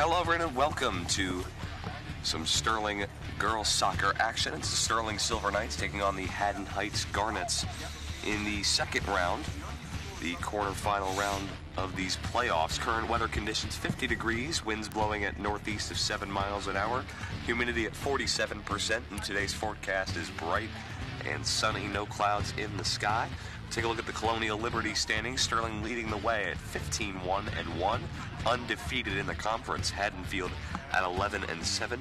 Hello everyone and welcome to some Sterling girls soccer action. It's the Sterling Silver Knights taking on the Haddon Heights Garnets in the second round, the quarterfinal round of these playoffs. Current weather conditions 50 degrees, winds blowing at northeast of 7 miles an hour, humidity at 47%, and today's forecast is bright and sunny, no clouds in the sky. Take a look at the Colonial Liberty standings. Sterling leading the way at 15-1-1, undefeated in the conference. Haddonfield at 11-7.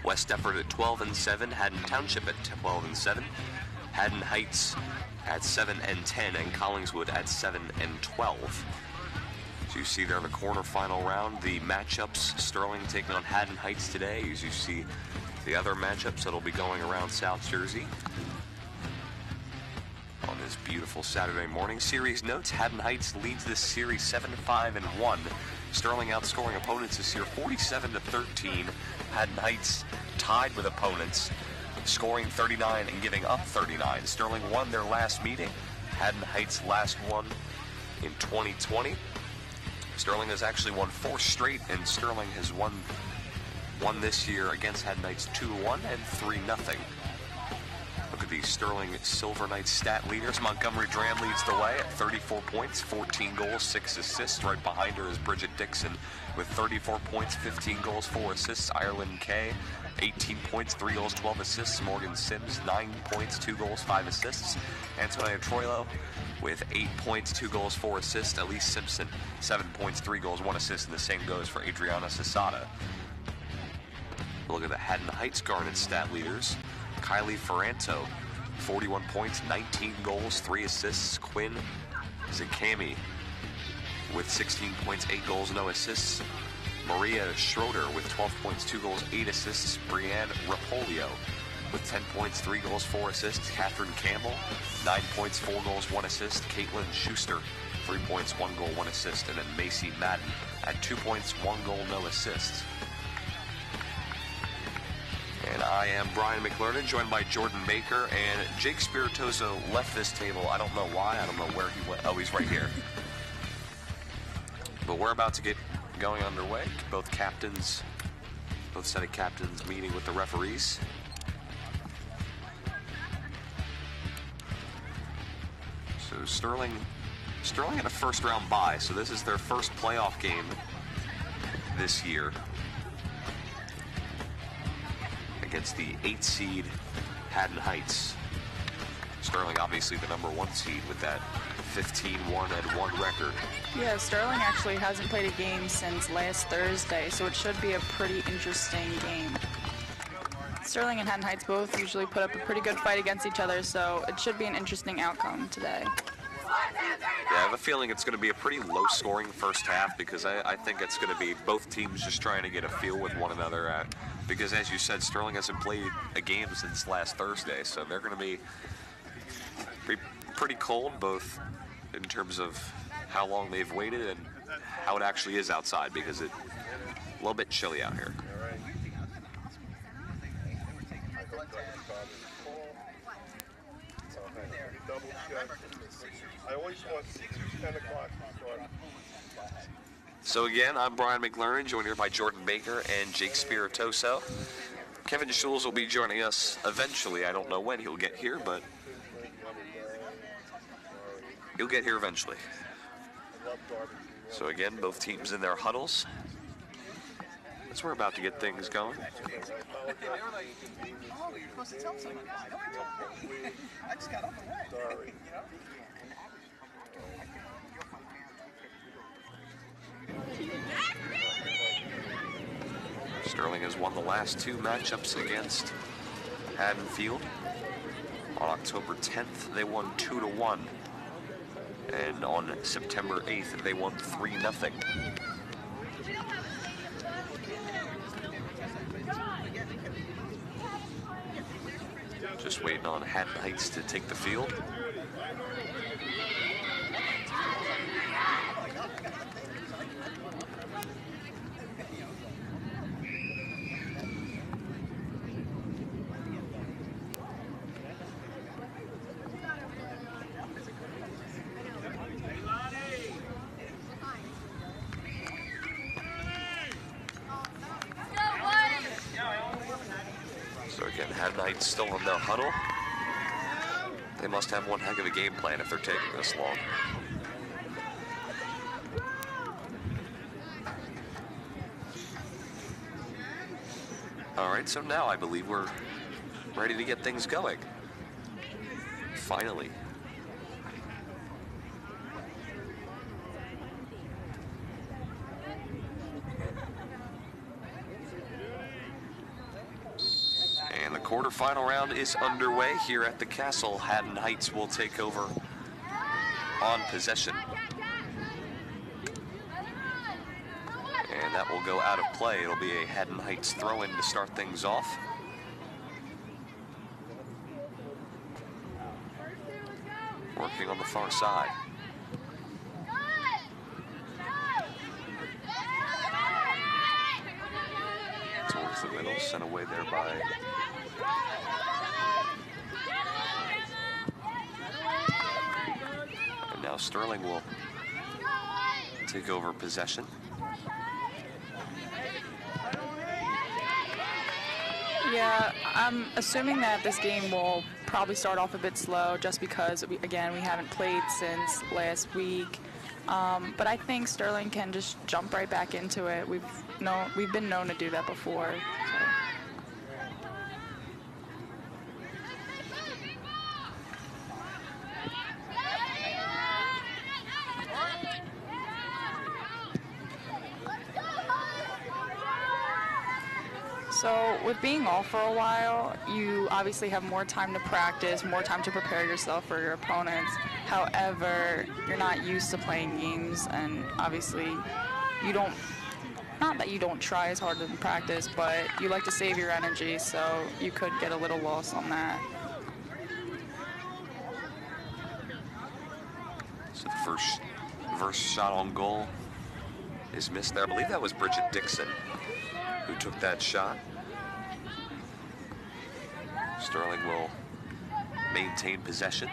West Deptford at 12-7. Haddon Township at 12-7. Haddon Heights at 7-10, and Collingswood at 7-12. So you see there the quarterfinal round, the matchups. Sterling taking on Haddon Heights today. As you see the other matchups that'll be going around South Jersey on this beautiful Saturday morning. Series notes: Haddon Heights leads this series 7-5-1. Sterling outscoring opponents this year 47-13. Haddon Heights tied with opponents, scoring 39 and giving up 39. Sterling won their last meeting. Haddon Heights last won in 2020. Sterling has actually won 4 straight, and Sterling has won this year against Haddon Heights 2-1 and 3-0. Look at these Sterling Silver Knights stat leaders. Montgomery Dram leads the way at 34 points, 14 goals, 6 assists. Right behind her is Bridget Dixon with 34 points, 15 goals, 4 assists. Ireland Kay, 18 points, 3 goals, 12 assists. Morgan Sims, 9 points, 2 goals, 5 assists. Antonia Troilo with 8 points, 2 goals, 4 assists. Elise Simpson, 7 points, 3 goals, 1 assist, and the same goes for Adriana Sasada. Look at the Haddon Heights Garnet stat leaders. Kylie Ferranto, 41 points, 19 goals, 3 assists. Quinn Zakami with 16 points, 8 goals, no assists. Maria Schroeder with 12 points, 2 goals, 8 assists. Brianne Rapolio with 10 points, 3 goals, 4 assists. Catherine Campbell, 9 points, 4 goals, 1 assist. Caitlin Schuster, 3 points, 1 goal, 1 assist. And then Macy Madden at 2 points, 1 goal, no assists. And I am Brian McLernan, joined by Jordan Baker, and Jake Spiritoso left this table. I don't know why. I don't know where he went. Oh, he's right here. But we're about to get going underway. Both set of captains meeting with the referees. So Sterling had a first round bye, so this is their first playoff game this year against the 8th seed Haddon Heights. Sterling obviously the number 1 seed with that 15-1-1 record. Yeah, Sterling actually hasn't played a game since last Thursday, so it should be a pretty interesting game. Sterling and Haddon Heights both usually put up a pretty good fight against each other, so it should be an interesting outcome today. Yeah, I have a feeling it's going to be a pretty low-scoring first half, because I think it's going to be both teams just trying to get a feel with one another. Because, as you said, Sterling hasn't played a game since last Thursday, so they're going to be pretty cold, both in terms of how long they've waited and how it actually is outside, because it's a little bit chilly out here. I always want 6 or 10 o'clock to start. So again, I'm Brian McLernan, joined here by Jordan Baker and Jake Spiritoso. Kevin Schulz will be joining us eventually. I don't know when he'll get here, but he'll get here eventually. So again, both teams in their huddles. As we're about to get things going. Sterling has won the last 2 matchups against Haddonfield. On October 10th, they won 2-1. And on September 8th, they won 3-0. Just waiting on Haddon Heights to take the field. Heights still in the huddle. They must have one heck of a game plan if they're taking this long. All right, so now I believe we're ready to get things going. Finally. And the quarterfinal round is underway here at the Castle. Haddon Heights will take over on possession. And that will go out of play. It'll be a Haddon Heights throw-in to start things off. Working on the far side. Towards the middle, sent away there by and now Sterling will take over possession. Yeah, I'm assuming that this game will probably start off a bit slow just because, again, we haven't played since last week. But I think Sterling can just jump right back into it. We've been known to do that before. So with being off for a while, you obviously have more time to practice, more time to prepare yourself for your opponents. However, you're not used to playing games, and obviously you don't, not that you don't try as hard in practice, but you like to save your energy, so you could get a little lost on that. So the first shot on goal is missed there. I believe that was Bridget Dixon who took that shot. Sterling will maintain possession.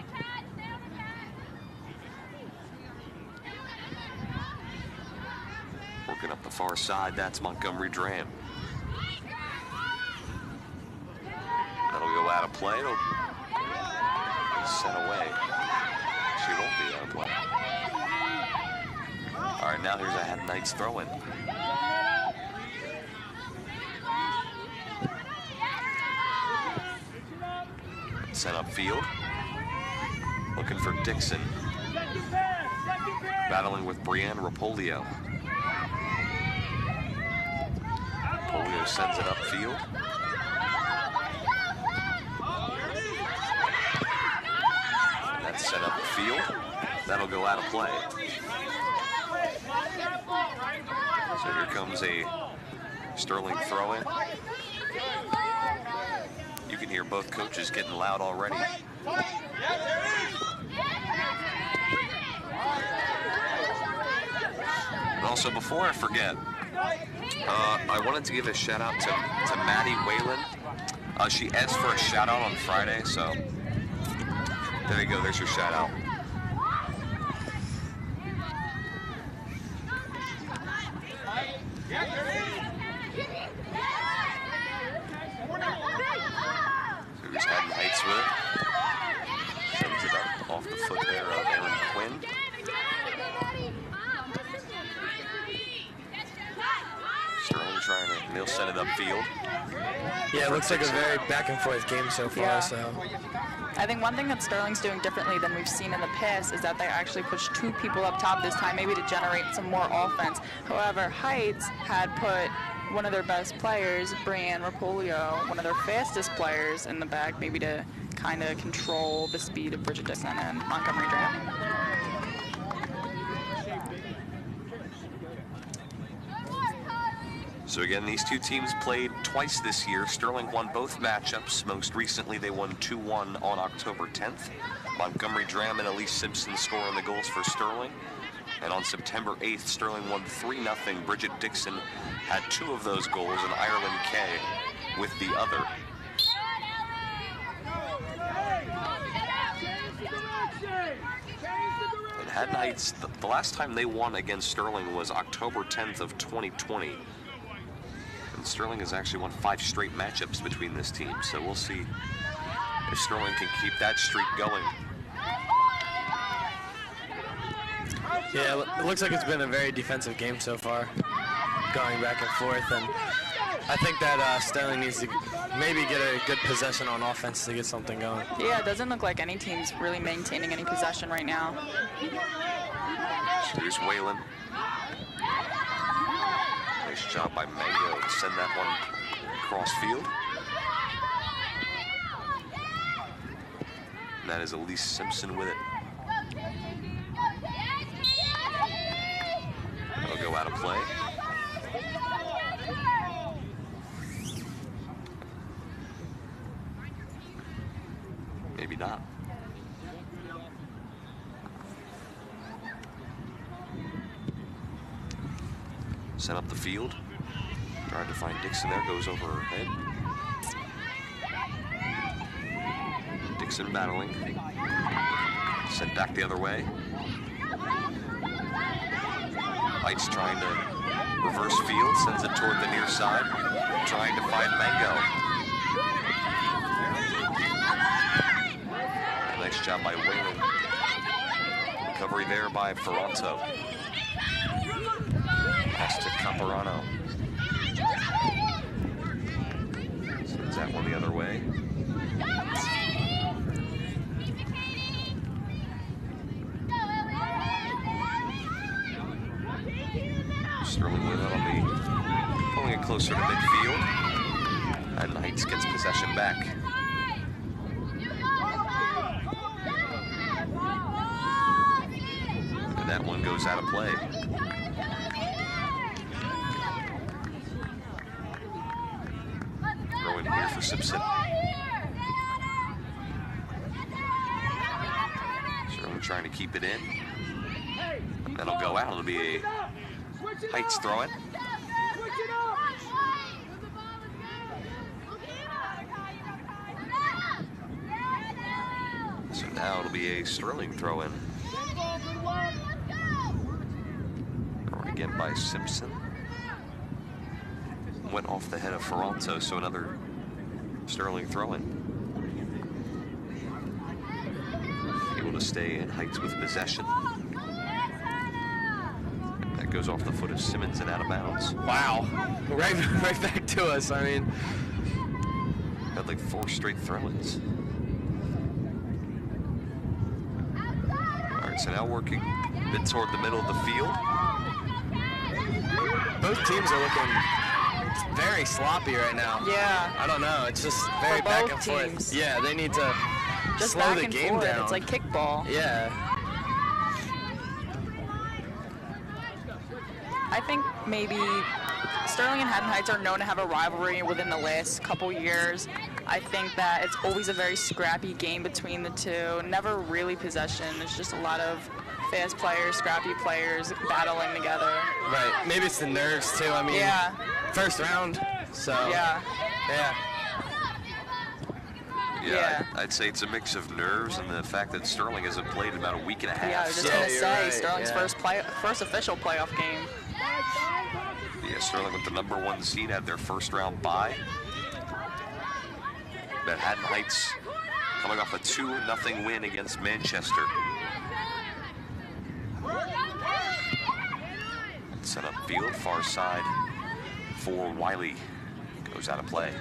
Working up the far side, that's Montgomery Dram. That'll go out of play. It'll be sent away. She won't be out of play. All right, now here's a Haddon Heights throw-in. Set up field. Looking for Dixon. Battling with Brianne Rapolio. Rapolio sends it upfield. And that's set up the field. That'll go out of play. So here comes a Sterling throw-in. You can hear both coaches getting loud already. And also, before I forget, I wanted to give a shout out to Maddie Whalen. She asked for a shout out on Friday, so there you go, there's your shout out. Here's Haddon Heights with it. Sends it up off the foot there of Aaron Quinn. Sterling trying to, they'll set it upfield. Yeah, it looks like a very back and forth game so far. Yeah. So I think one thing that Sterling's doing differently than we've seen in the past is that they actually pushed two people up top this time, maybe to generate some more offense. However, Heights had put one of their best players, Brianne Rapolio, one of their fastest players in the back, maybe to kind of control the speed of Bridget Dixon and Montgomery Dram. So again, these two teams played twice this year. Sterling won both matchups. Most recently, they won 2-1 on October 10th. Montgomery Dram and Elise Simpson scoring the goals for Sterling. And on September 8th, Sterling won 3-0. Bridget Dixon had 2 of those goals, and Ireland Kay with the other. And Haddon Heights, the last time they won against Sterling was October 10th of 2020. And Sterling has actually won 5 straight matchups between this team, so we'll see if Sterling can keep that streak going. Yeah, it looks like it's been a very defensive game so far, going back and forth, and I think that Sterling needs to maybe get a good possession on offense to get something going. Yeah, it doesn't look like any team's really maintaining any possession right now. Here's Whalen. Nice job by Mango to send that one cross field. And that is Elise Simpson with it. That'll go out of play. Maybe not. Set up the field. Trying to find Dixon there, goes over her head. Dixon battling. Sent back the other way. Heights trying to reverse field, sends it toward the near side. Trying to find Mango. Nice job by Whalen. Recovery there by Ferranto. Pass to Caparano. Sends that one the other way. Sterling with it on the, pulling it closer to midfield. And Heights gets possession back. And that one goes out of play. Throw in here for Simpson. Sterling trying to keep it in. That'll go out. It'll be a Heights throw it. So now it'll be a Sterling throw in. Thrown again by Simpson. Went off the head of Ferranto, so another Sterling throw in. Able to stay in. Heights with possession. Goes off the foot of Simmons and out of bounds. Wow, right back to us. I mean, had like 4 straight throw-ins. All right, so now working a bit toward the middle of the field. Both teams are looking very sloppy right now. Yeah. I don't know. It's just very For back both and teams. forth. Yeah, they need to Just slow back the and game forth. down. It's like kickball. Yeah. I think maybe Sterling and Haddon Heights are known to have a rivalry within the last couple years. I think that it's always a very scrappy game between the two. Never really possession. It's just a lot of fast players, scrappy players battling together. Right. Maybe it's the nerves too. I mean, Yeah. first round. So. Yeah. Yeah. Yeah. I'd say it's a mix of nerves and the fact that Sterling hasn't played in about a week and a half. Yeah, I was just Yeah, going to you're say, right, Sterling's yeah. first official playoff game. Yeah, Sterling with the #1 seed had their first round bye. But Haddon Heights coming off a 2-0 win against Manchester. Set up field, far side for Wiley. Goes out of play.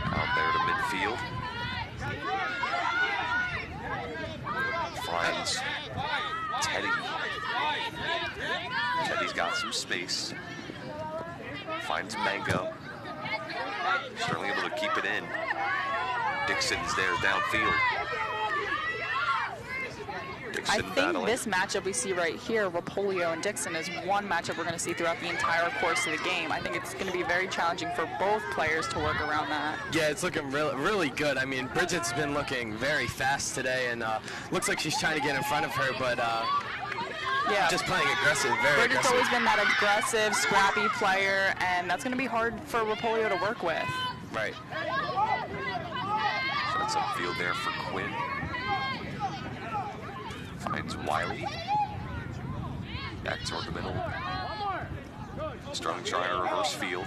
Out there to midfield. Finds Teddy. Teddy's got some space. Finds Mango. Sterling able to keep it in. Dixon's there downfield. I Dixon think battling. this matchup we see right here, Rapolio and Dixon, is one matchup we're going to see throughout the entire course of the game. I think it's going to be very challenging for both players to work around that. Yeah, it's looking really good. I mean, Bridget's been looking very fast today, and looks like she's trying to get in front of her, but Yeah. just playing aggressive, very Bridget's aggressive. always been that aggressive, scrappy player, and that's going to be hard for Rapolio to work with. Right. Sets up field there for Quinn. Finds Wiley. Back toward the middle. Sterling trying to reverse field.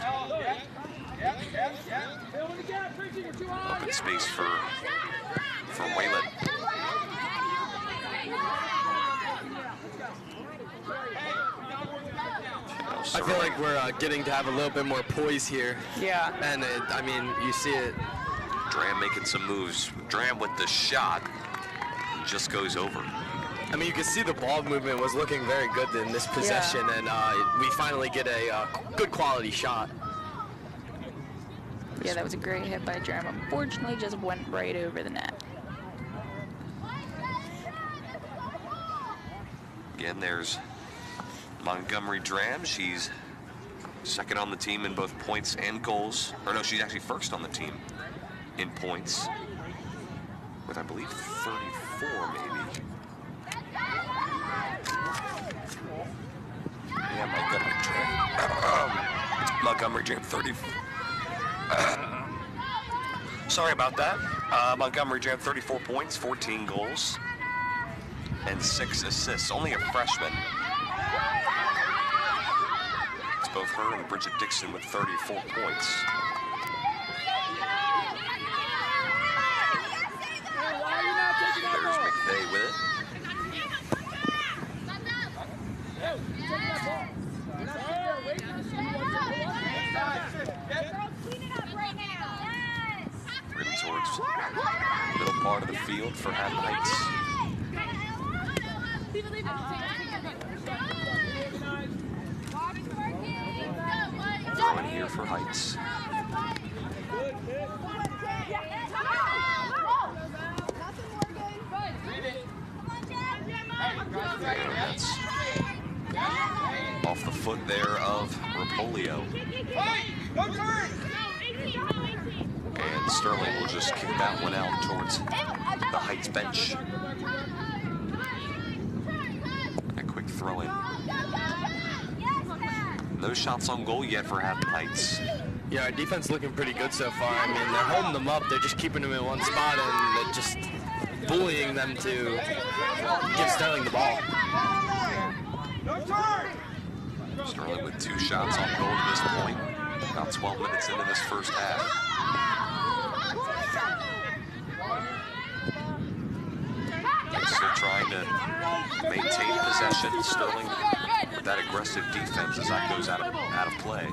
Open space for Waylett. I feel like we're getting to have a little bit more poise here. Yeah. And I mean, you see it. Dram making some moves. Dram with the shot. Just goes over. I mean, you can see the ball movement was looking very good in this possession, and we finally get a good quality shot. Yeah, that was a great hit by Dram. Unfortunately, just went right over the net. Again, there's Montgomery Dram. She's second on the team in both points and goals. Or no, she's actually first on the team in points with, I believe, 34 maybe. Yeah, Montgomery Dram 30. Sorry about that. Montgomery Dram 34 points, 14 goals, and 6 assists. Only a freshman. It's both her and Bridget Dixon with 34 points. There's McVeigh with it. Written towards middle part of the field for Haddon Heights. Throw in here for Heights. And that's off the foot there of Rapolio. And Sterling will just kick that one out towards the Heights bench. A quick throw in. No shots on goal yet for Haddon Heights. Yeah, our defense looking pretty good so far. I mean, they're holding them up. They're just keeping them in one spot, and they're just bullying them to give Sterling the ball. Sterling with 2 shots on goal at this point. About 12 minutes into this first half. Still trying to maintain possession. Sterling with that aggressive defense as that goes out of play.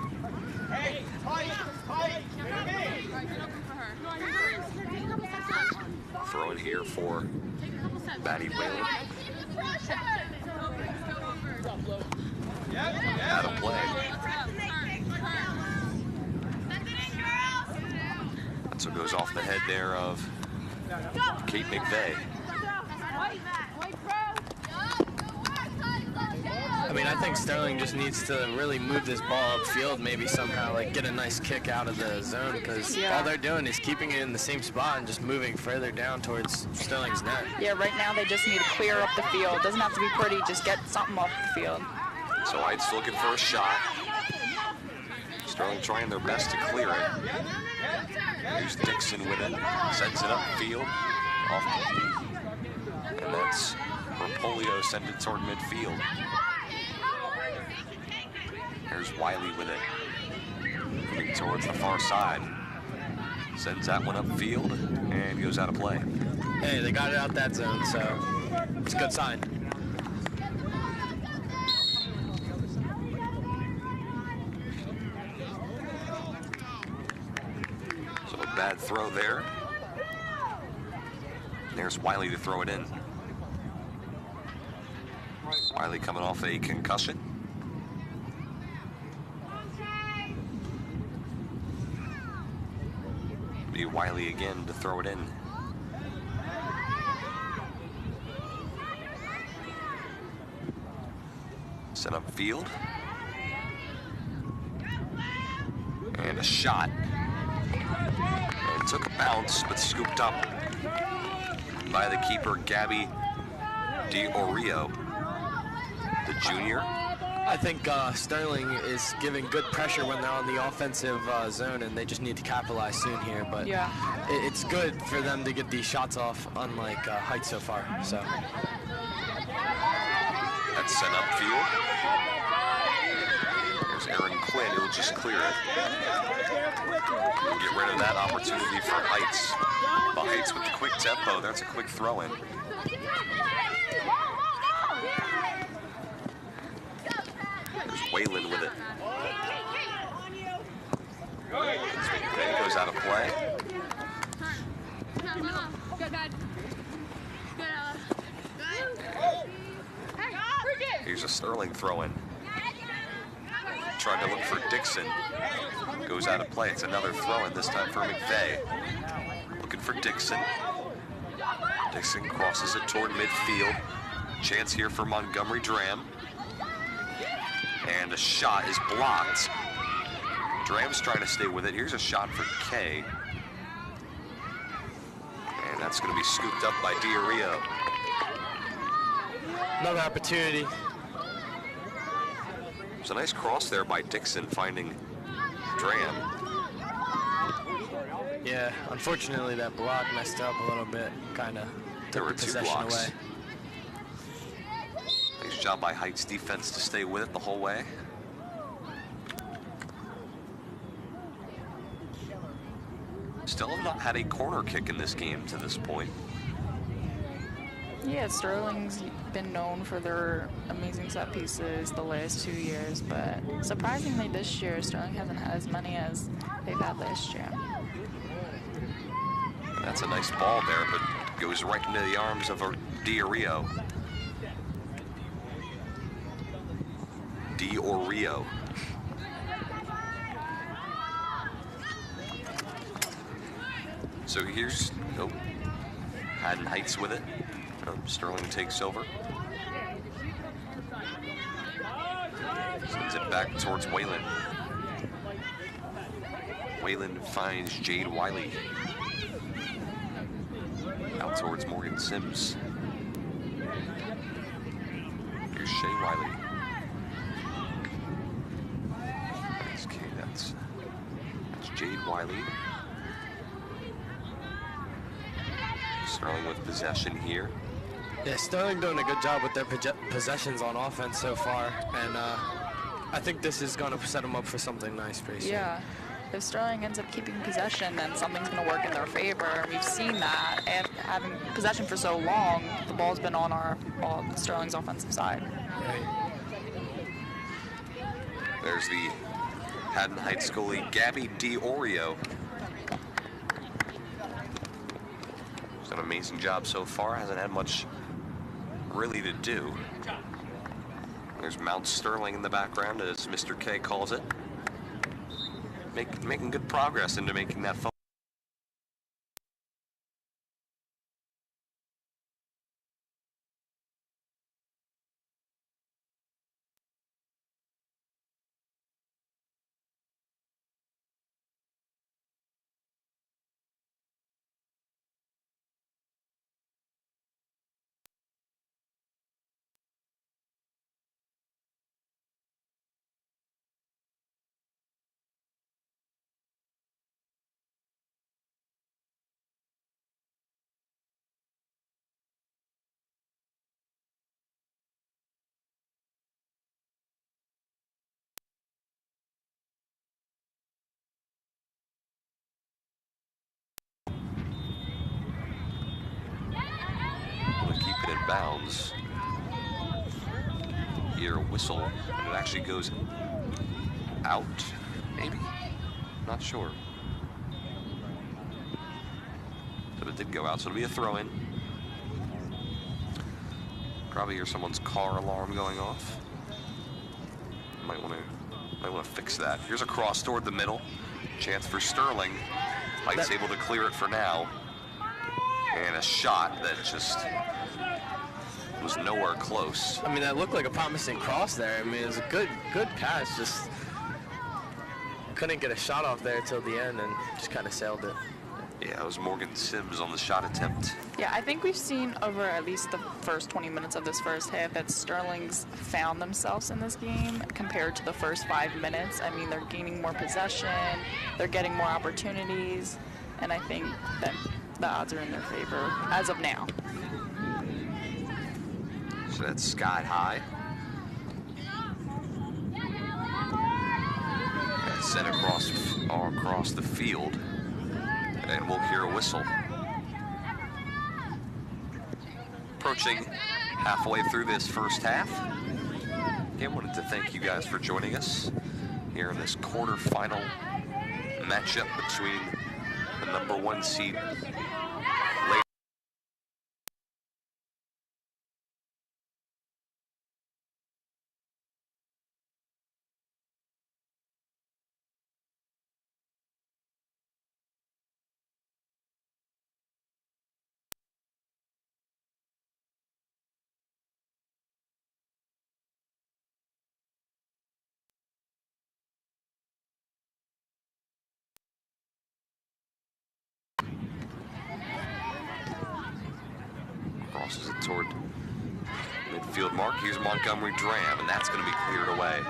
Throw in here for Maddie Whalen. Out of play. That's what goes off the head there of Kate McVeigh. I mean, I think Sterling just needs to really move this ball upfield, maybe somehow, like get a nice kick out of the zone, because all they're doing is keeping it in the same spot and just moving further down towards Sterling's net. Yeah, right now they just need to clear up the field. Doesn't have to be pretty, just get something off the field. So Heights looking for a shot. Sterling trying their best to clear it. Here's Dixon with it. Sends it upfield. And that's Rapolio sent it toward midfield. There's Wiley with it. Moving towards the far side. Sends that one upfield and goes out of play. Hey, they got it out that zone, so it's a good sign. So a bad throw there. There's Wiley to throw it in. Wiley coming off a concussion. Be Wiley again to throw it in. Set up field. And a shot. And took a bounce, but scooped up by the keeper, Gabby DiOrio, the junior. I think Sterling is giving good pressure when they're on the offensive zone, and they just need to capitalize soon here. But it's good for them to get these shots off, unlike Heights so far. So That's sent upfield. There's Aaron Quinn, who'll just clear it. We'll get rid of that opportunity for Heights. But Heights with the quick tempo, that's a quick throw-in. There's Whalen with it. Then goes out of play. Here's a Sterling throw-in. Trying to look for Dixon. Goes out of play. It's another throw-in, this time for McVeigh. Looking for Dixon. Dixon crosses it toward midfield. Chance here for Montgomery Dram. And a shot is blocked. Dram's trying to stay with it. Here's a shot for Kay. And that's going to be scooped up by Diorio. Another opportunity. There's a nice cross there by Dixon finding Dram. Yeah, unfortunately that block messed up a little bit, kind of There were took the two possession blocks. away. Nice job by Heights defense to stay with it the whole way. Still have not had a corner kick in this game to this point. Yeah, Sterling's been known for their amazing set pieces the last 2 years, but surprisingly this year, Sterling hasn't had as many as they've had last year. That's a nice ball there, but goes right into the arms of Diorio. Diorio. So here's, oh, Haddon Heights with it. Sterling takes over. Sends it back towards Whalen. Whalen finds Jade Wiley. Out towards Morgan Sims. Here's Shea Wiley. That's Jade Wiley. Sterling with possession here. Yeah, Sterling doing a good job with their possessions on offense so far, and I think this is going to set them up for something nice pretty soon. Yeah, if Sterling ends up keeping possession, then something's going to work in their favor. We've seen that, and having possession for so long, the ball's been on Sterling's offensive side. Right. There's the Haddon Heights goalie, Gabby Diorio. He's done an amazing job so far. Hasn't had much really to do. There's Mount Sterling in the background, as Mr. K calls it. Making good progress into making that phone. Keep it in bounds. Hear a whistle, and it actually goes out, maybe? Not sure. But it did go out, so it'll be a throw-in. Probably hear someone's car alarm going off. Might want to fix that. Here's a cross toward the middle. Chance for Sterling. Heights able to clear it for now. And a shot that just was nowhere close. I mean, that looked like a promising cross there. I mean, it was a good pass. Just couldn't get a shot off there till the end and just kind of sailed it. Yeah, it was Morgan Sims on the shot attempt. Yeah, I think we've seen over at least the first 20 minutes of this first half that Sterling's found themselves in this game compared to the first 5 minutes. I mean, they're gaining more possession, they're getting more opportunities, and I think that the odds are in their favor as of now. So that's sky high. Sent across all across the field, and we'll hear a whistle. Approaching halfway through this first half. Again, wanted to thank you guys for joining us here in this quarterfinal matchup between the #1 seed crosses it toward midfield mark. Here's Montgomery Dram, and that's going to be cleared away.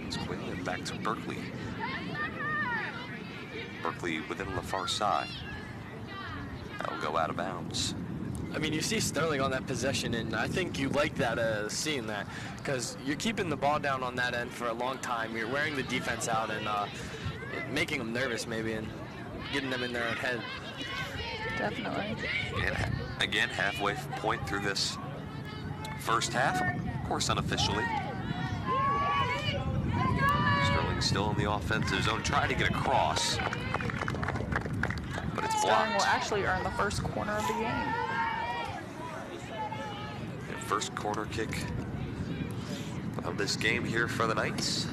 It's Quinlan back to Berkeley. Berkeley within the far side. That'll go out of bounds. I mean, you see Sterling on that possession, and I think you like that, seeing that, because you're keeping the ball down on that end for a long time. You're wearing the defense out and making them nervous maybe, and getting them in their own head. Definitely. And again, halfway point through this first half, of course unofficially. Sterling still in the offensive zone, trying to get across, but it's Sterling will blocked. actually earn the first corner of the game. And first corner kick of this game here for the Knights.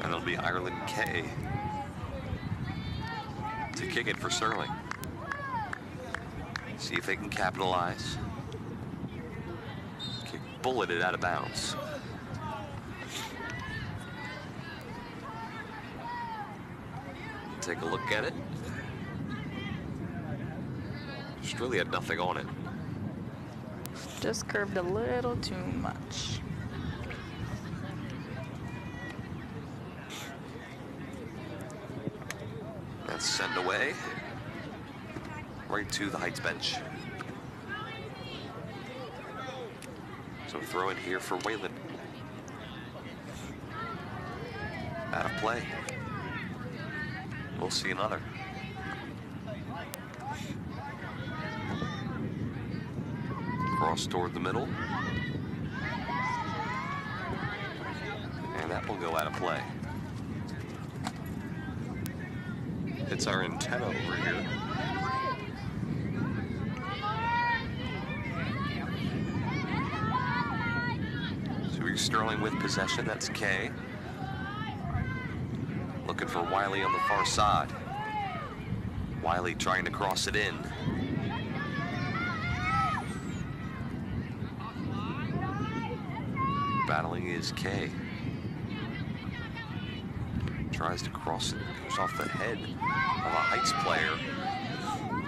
And it'll be Ireland K to kick it for Sterling. See if they can capitalize. Kick bulleted out of bounds. Take a look at it. Just really had nothing on it. Just curved a little too much. That's sent away right to the Heights bench. So throw in here for Whalen. Out of play. We'll see another. Cross toward the middle. And that will go out of play. It's our antenna over here. So we're Sterling with possession, that's K. Looking for Wiley on the far side. Wiley trying to cross it in. Battling is K. Tries to cross it, goes off the head of a Heights player.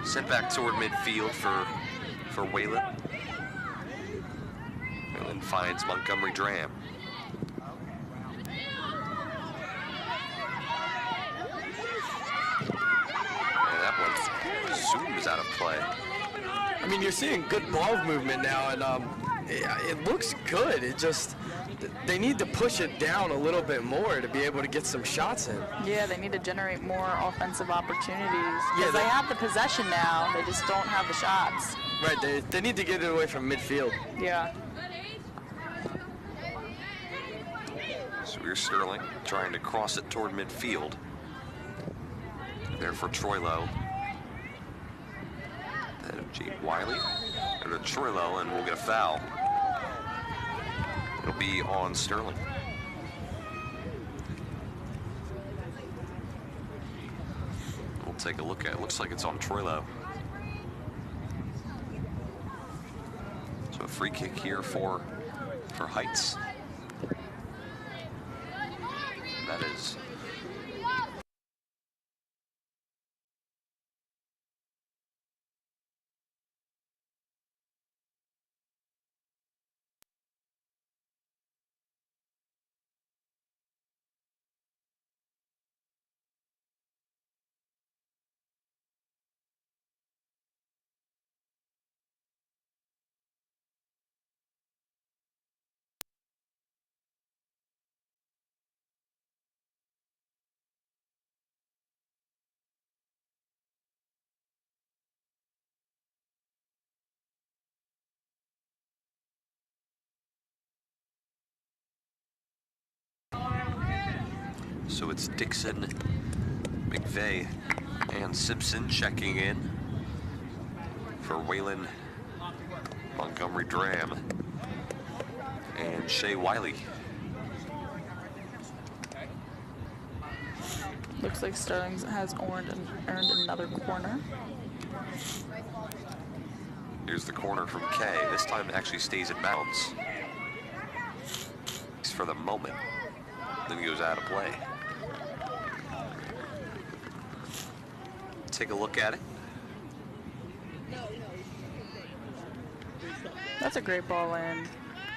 Sent back toward midfield for Whalen. Whalen finds Montgomery Dram. And that one zooms out of play. I mean, you're seeing good ball movement now, and it looks good. It just, they need to push it down a little bit more to be able to get some shots in. Yeah, they need to generate more offensive opportunities. Because Yeah, they have the possession now, they just don't have the shots. Right, they need to get it away from midfield. Yeah. So here's Sterling trying to cross it toward midfield. There for Troilo. Head of Jade Wiley. There to Troilo, and we'll get a foul. It'll be on Sterling. We'll take a look at it. Looks like it's on Troilo. So a free kick here for Heights. That is So it's Dixon, McVeigh, and Simpson checking in for Waylon Montgomery Dram and Shea Wiley. Looks like Sterling has earned another corner. Here's the corner from Kay. This time it actually stays in bounds. For the moment. Then he goes out of play. Take a look at it. That's a great ball in.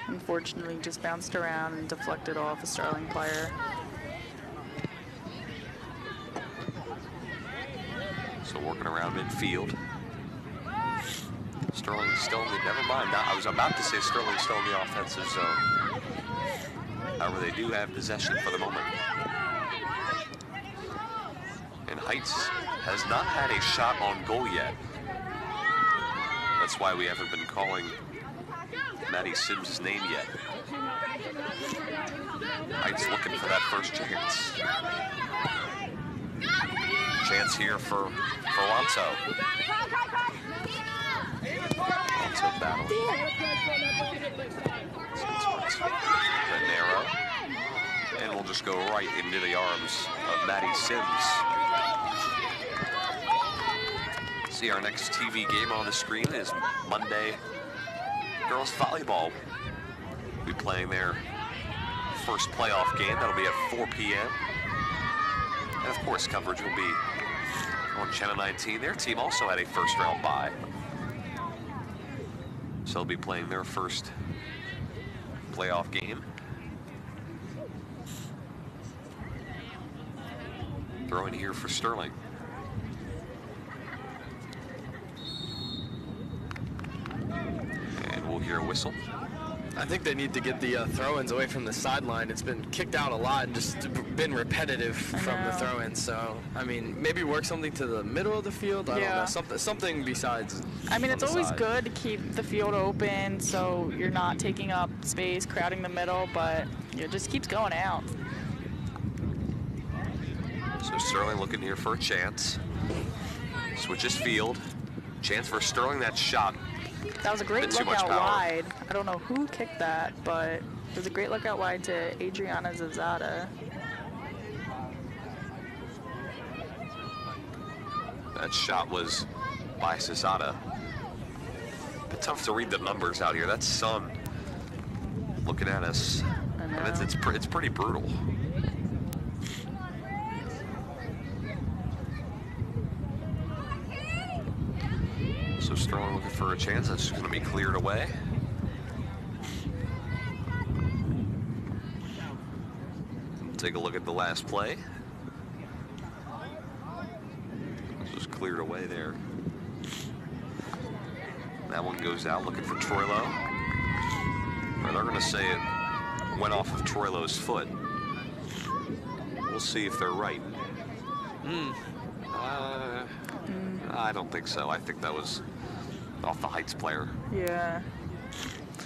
Unfortunately, just bounced around and deflected off a Sterling player. So working around midfield. Sterling still in the, never mind. Now, I was about to say Sterling still in the offensive zone. However, they do have possession for the moment. And Heights has not had a shot on goal yet. That's why we haven't been calling Maddie Sims' name yet. Heights looking for that first chance. Chance here for Alonso. Alonso battling. Narrow. And we'll just go right into the arms of Maddie Sims. See, our next TV game on the screen is Monday. Girls volleyball will be playing their first playoff game. That'll be at 4 p.m. And of course, coverage will be on Channel 19. Their team also had a first round bye. So they'll be playing their first playoff game. Throw in here for Sterling. And we'll hear a whistle. I think they need to get the throw-ins away from the sideline. It's been kicked out a lot and just been repetitive from the throw-ins. So, I mean, maybe work something to the middle of the field. I don't know, something besides. I mean, it's always good to keep the field open so you're not taking up space, crowding the middle, but it just keeps going out. So Sterling looking here for a chance. Switches field. Chance for Sterling. That shot. That was a great look out wide. I don't know who kicked that, but it was a great look out wide to Adriana Zazada. That shot was by Zazada. But tough to read the numbers out here. That's Sun looking at us. And it's pretty brutal. So Sterling looking for a chance. That's just going to be cleared away. Take a look at the last play. This was cleared away there. That one goes out looking for Troilo. Or they're going to say it went off of Troilo's foot. We'll see if they're right. I don't think so. I think that was off the Heights player. Yeah.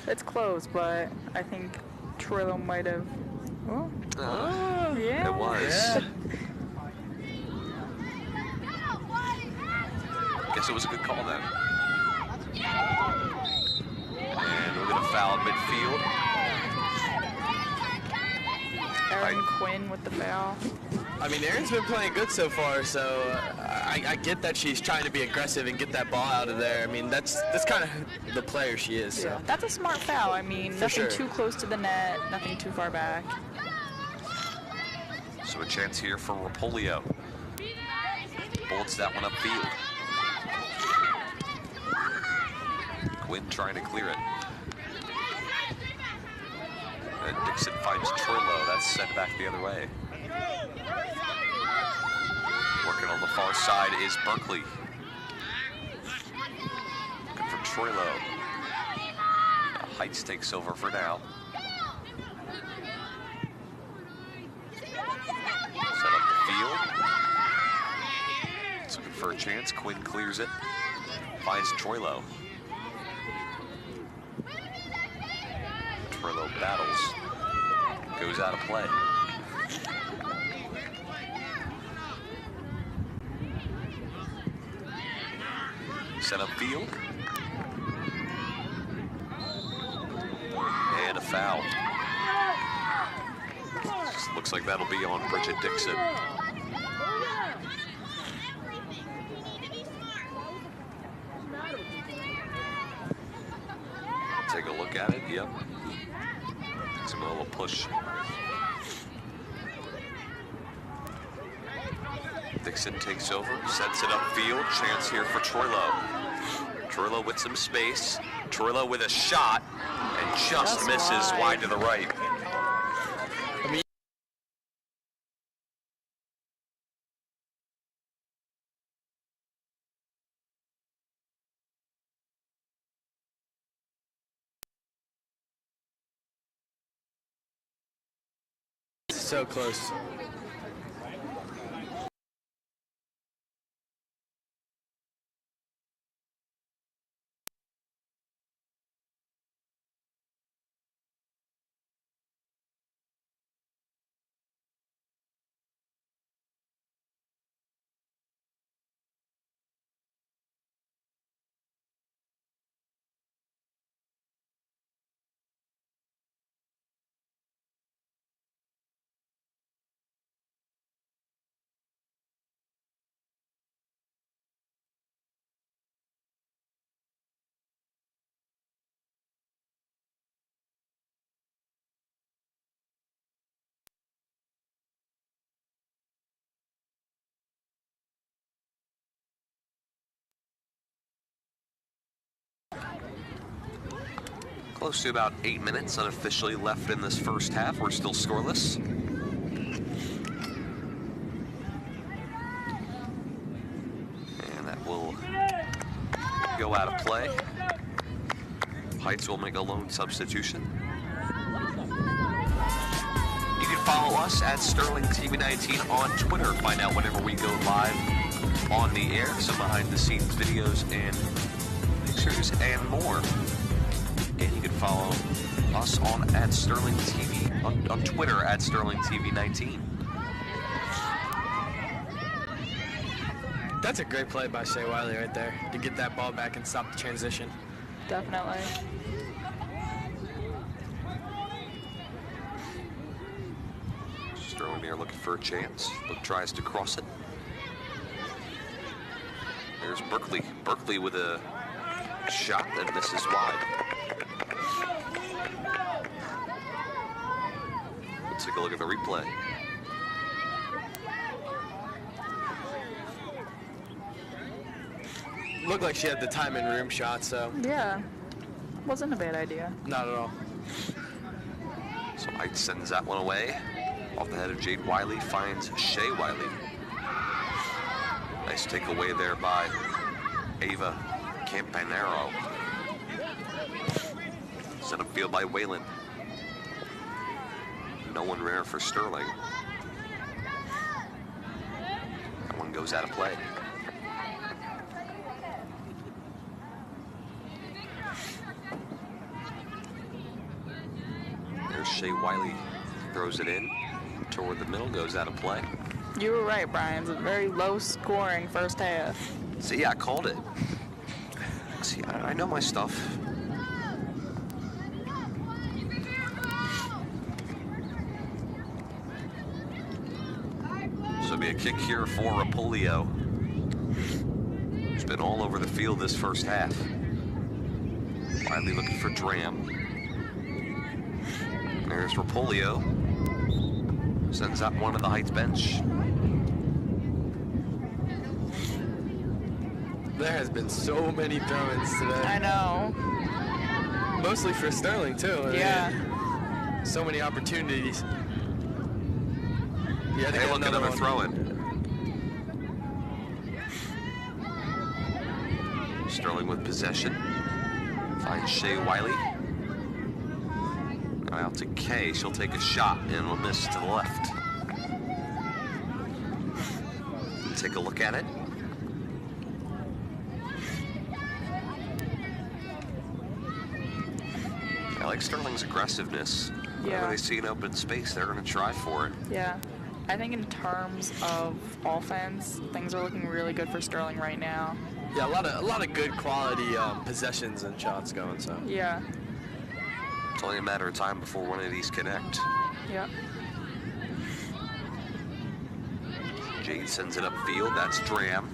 It's close, but I think Troilo might have. Oh. Yeah. It was. Guess it was a good call then. And we're going to foul midfield. Erin Quinn with the foul. I mean, Erin's been playing good so far, so I get that she's trying to be aggressive and get that ball out of there. I mean, that's kind of the player she is. So. Yeah, that's a smart foul. I mean, nothing too close to the net, nothing too far back. So a chance here for Rapolio. Bullets that one upfield. Quinn trying to clear it. And Dixon finds Troilo. That's sent back the other way. Working on the far side is Berkeley. Looking for Troilo. Heights takes over for now. Set up the field. It's looking for a chance. Quinn clears it. Finds Troilo. Troilo battles. Goes out of play. Set up field. And a foul. Looks like that'll be on Bridget Dixon. Take a look at it, yep. Some little push. Dixon takes over, sends it upfield. Chance here for Troilo. Troilo with some space. Troilo with a shot and just misses wide to the right. So close. Close to about 8 minutes unofficially left in this first half. We're still scoreless. And that will go out of play. Heights will make a lone substitution. You can follow us at Sterling TV19 on Twitter. Find out whenever we go live on the air, some behind the scenes videos and pictures and more. And you can follow us on at Sterling TV on Twitter at Sterling TV19. That's a great play by Shea Wiley right there to get that ball back and stop the transition. Definitely. Sterling there looking for a chance. Look, tries to cross it. There's Berkeley. Berkeley with a shot that misses wide. Let's take a look at the replay. Looked like she had the time and room shot, so. Yeah. Wasn't a bad idea. Not at all. So Height sends that one away. Off the head of Jade Wiley, finds Shea Wiley. Nice takeaway there by Ava Campanero. Set up field by Whalen. No one rare for Sterling. That one goes out of play. There's Shea Wiley, throws it in toward the middle, goes out of play. You were right, Brian. It's a very low scoring first half. See, I called it. See, I know my stuff. So it'll be a kick here for Rapolio. He's been all over the field this first half. Wiley looking for Dram. There's Rapolio. Sends out one to the Heights bench. There has been so many throw-ins today. I know. Mostly for Sterling, too. I mean, Yeah. so many opportunities. Yeah, Hey, look, another throw-in. Sterling with possession. Finds Shea Wiley. Now out to Kay. She'll take a shot and it'll miss to the left. Take a look at it. I like Sterling's aggressive-ness. Yeah. Whenever they see an open space, they're going to try for it. Yeah. I think in terms of offense, things are looking really good for Sterling right now. Yeah, a lot of good quality possessions and shots going. So Yeah. It's only a matter of time before one of these connect. Yep. Jade sends it upfield. That's Dram.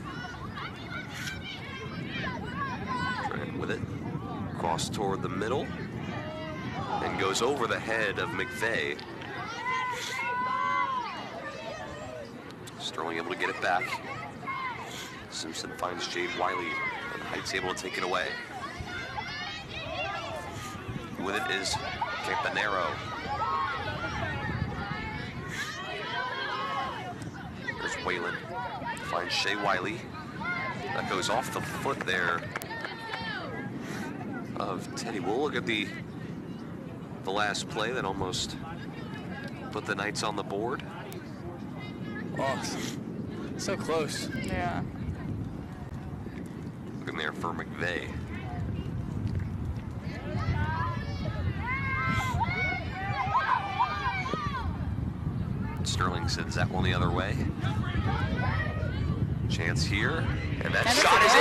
Dram with it. Cross toward the middle. And goes over the head of McVeigh. Sterling able to get it back. Simpson finds Jade Wiley. And Heights able to take it away. With it is Campanero. There's Whalen. Finds Shea Wiley. That goes off the foot there of Teddy. We'll look at the last play that almost put the Knights on the board. oh, so close. Yeah. Looking there for McVeigh. Sterling sends that one the other way. Chance here, and that shot is in!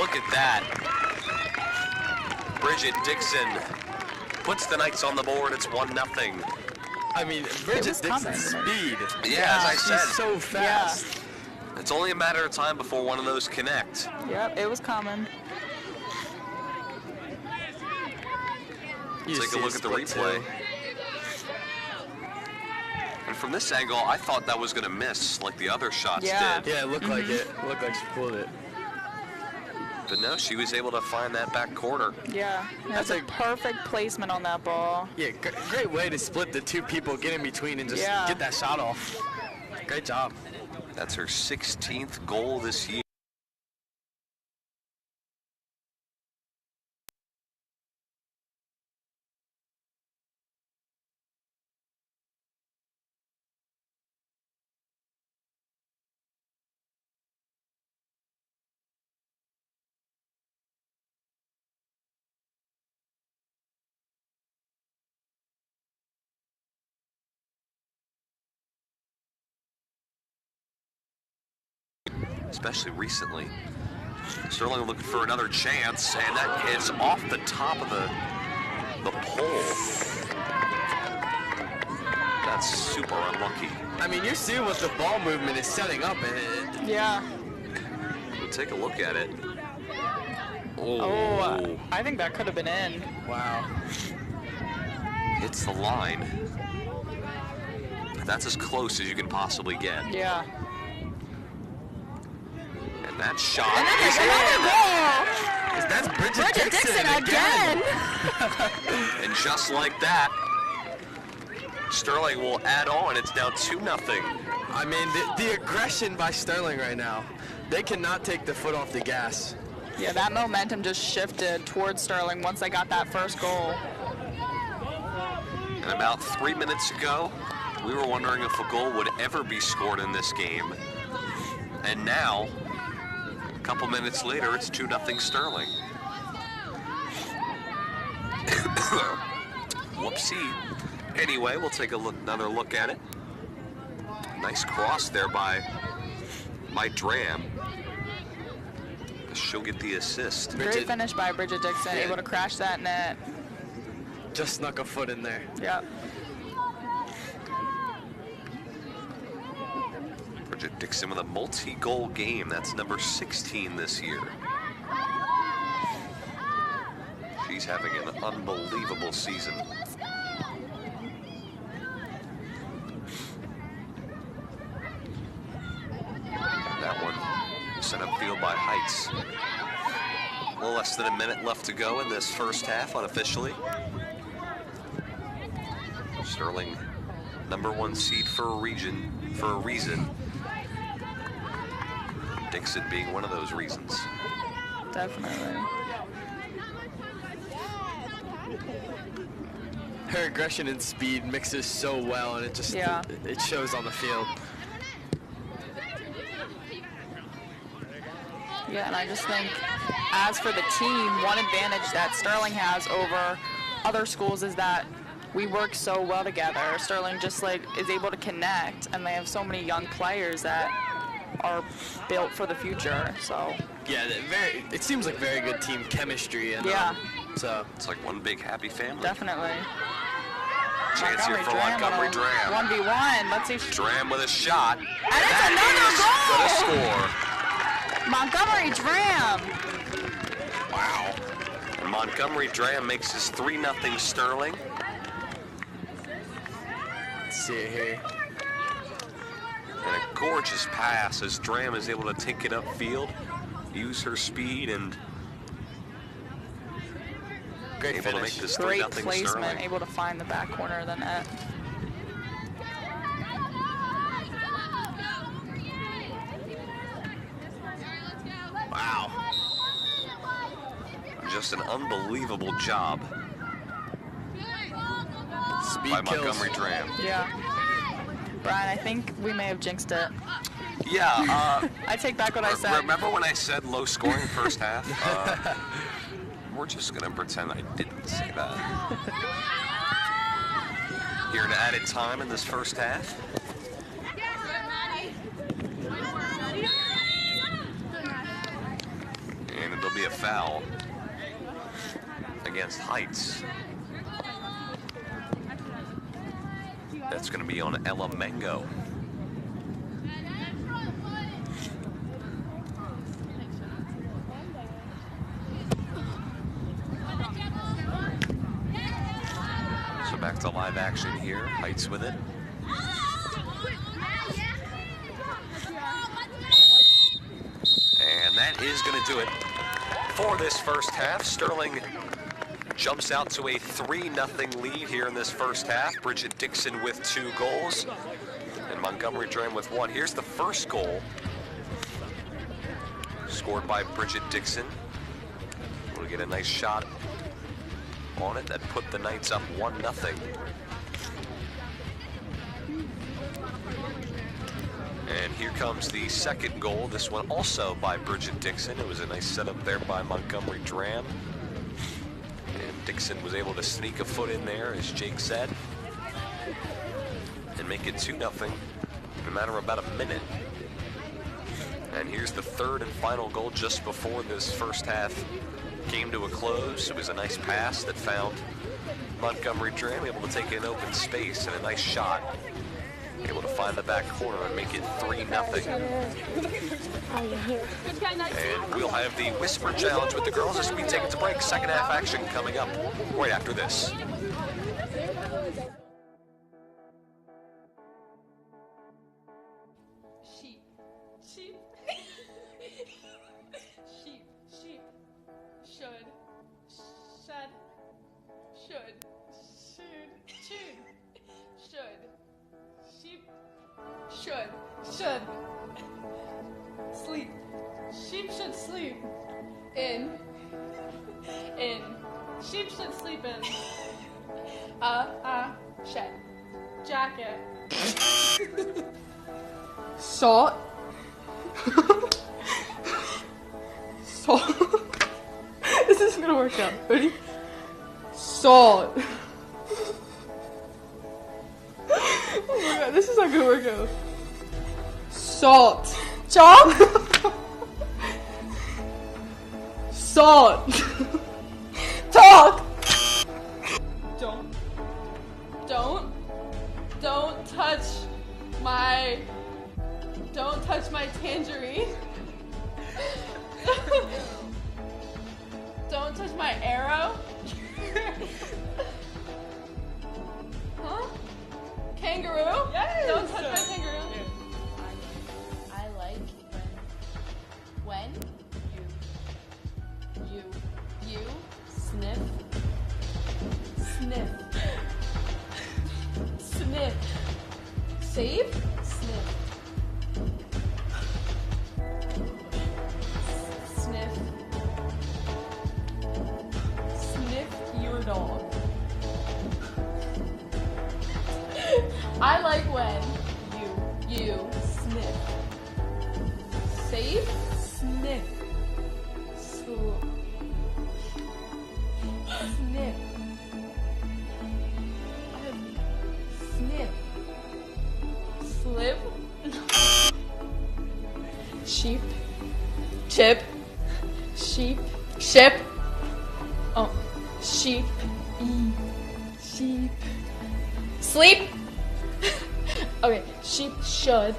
Look at that. Bridget Dixon puts the Knights on the board. It's 1-0. I mean, Bridget Dixon's speed. Yeah, as I said. She's so fast. It's only a matter of time before one of those connect. Yep, it was coming. You Take see a look at the split replay. too. And from this angle, I thought that was going to miss like the other shots Yeah. did. Yeah, it looked like it. It looked like she pulled it. But no, she was able to find that back corner. Yeah. That's a perfect placement on that ball. Yeah, great way to split the two people, get in between, and just Yeah. get that shot off. Great job. That's her 16th goal this year. Especially recently. Sterling looking for another chance, and that hits off the top of the pole. That's super unlucky. I mean, you're seeing what the ball movement is setting up, and Yeah. We'll take a look at it. Oh, Oh, I think that could have been in. wow. hits the line. That's as close as you can possibly get. Yeah. And that shot is in. Another goal! That's Bridget Dixon again! And just like that, Sterling will add on. It's now 2-0. I mean, the aggression by Sterling right now. They cannot take the foot off the gas. Yeah, that momentum just shifted towards Sterling once they got that first goal. And about 3 minutes ago, we were wondering if a goal would ever be scored in this game. And now, a couple minutes later, it's 2-0 Sterling. Whoopsie. Anyway, we'll take another look at it. Nice cross there by Dram. She'll get the assist. Great finish by Bridget Dixon, Yeah. able to crash that net. Just snuck a foot in there. Yep. Bridget Dixon with a multi-goal game. That's number 16 this year. She's having an unbelievable season. And that one sent upfield by Heights. A little less than a minute left to go in this first half unofficially. Sterling, #1 seed for a reason. Dixon being one of those reasons. Definitely. Her aggression and speed mixes so well, and it just it shows on the field. Yeah, and I just think, as for the team, one advantage that Sterling has over other schools is that we work so well together. Sterling just like is able to connect, and they have so many young players that are built for the future. So Yeah, it seems like very good team chemistry. And, yeah, so It's like one big happy family. definitely. Chance here for Montgomery Dram. 1v1. Let's see if Dram with a shot. And it's another Gonna goal! score. Montgomery Dram. Wow. And Montgomery Dram makes his 3-0 Sterling. let's see it here. And a gorgeous pass as Dram is able to take it upfield, use her speed, and Great able to make finish. this Great 3-0 placement, Sterling. able to find the back corner of the net. Wow. Just an unbelievable job Speed by kills. Montgomery Dram. Yeah. Brian, I think we may have jinxed it. Yeah, I take back what I said. remember when I said low scoring first half? We're just going to pretend I didn't say that. Here to added time in this first half. And it'll be a foul against Heights. That's going to be on Ella Mengo. So back to live action here. Heights with it. And that is going to do it for this first half. Sterling jumps out to a 3-0 lead here in this first half. Bridget Dixon with 2 goals and Montgomery Dram with 1. Here's the first goal, scored by Bridget Dixon. We'll get a nice shot on it that put the Knights up 1-0. And here comes the second goal. This one also by Bridget Dixon. It was a nice setup there by Montgomery Dram. And Dixon was able to sneak a foot in there, as Jake said, and make it 2-0 in a matter of about a minute. And here's the third and final goal just before this first half came to a close. It was a nice pass that found Montgomery Dram able to take an open space and a nice shot. Able to find the back corner and make it 3-0. And we'll have the Whisper Challenge with the girls as we take it to break. Second half action coming up right after this. Sheep. Sheep. Sheep. Sheep. Should. Should. Should. Should. Should. Sheep. Should. Sleep. Sheep should sleep. In. Sheep should sleep in. Shed. Jacket. Salt. Salt. This isn't gonna work out. Ready? Salt. Oh my god, this is not gonna work out. Salt. Chalk? Salt. Talk. Don't touch my tangerine. Don't touch my arrow. Huh? Kangaroo? Yes! Don't touch my kangaroo. I like when you sniff save sniff your dog. I like when you sniff. Save, sniff. Sniff. Live. Sheep. Chip. Sheep. Ship. Oh. Sheep. Sheep. Sleep. Okay. Sheep should.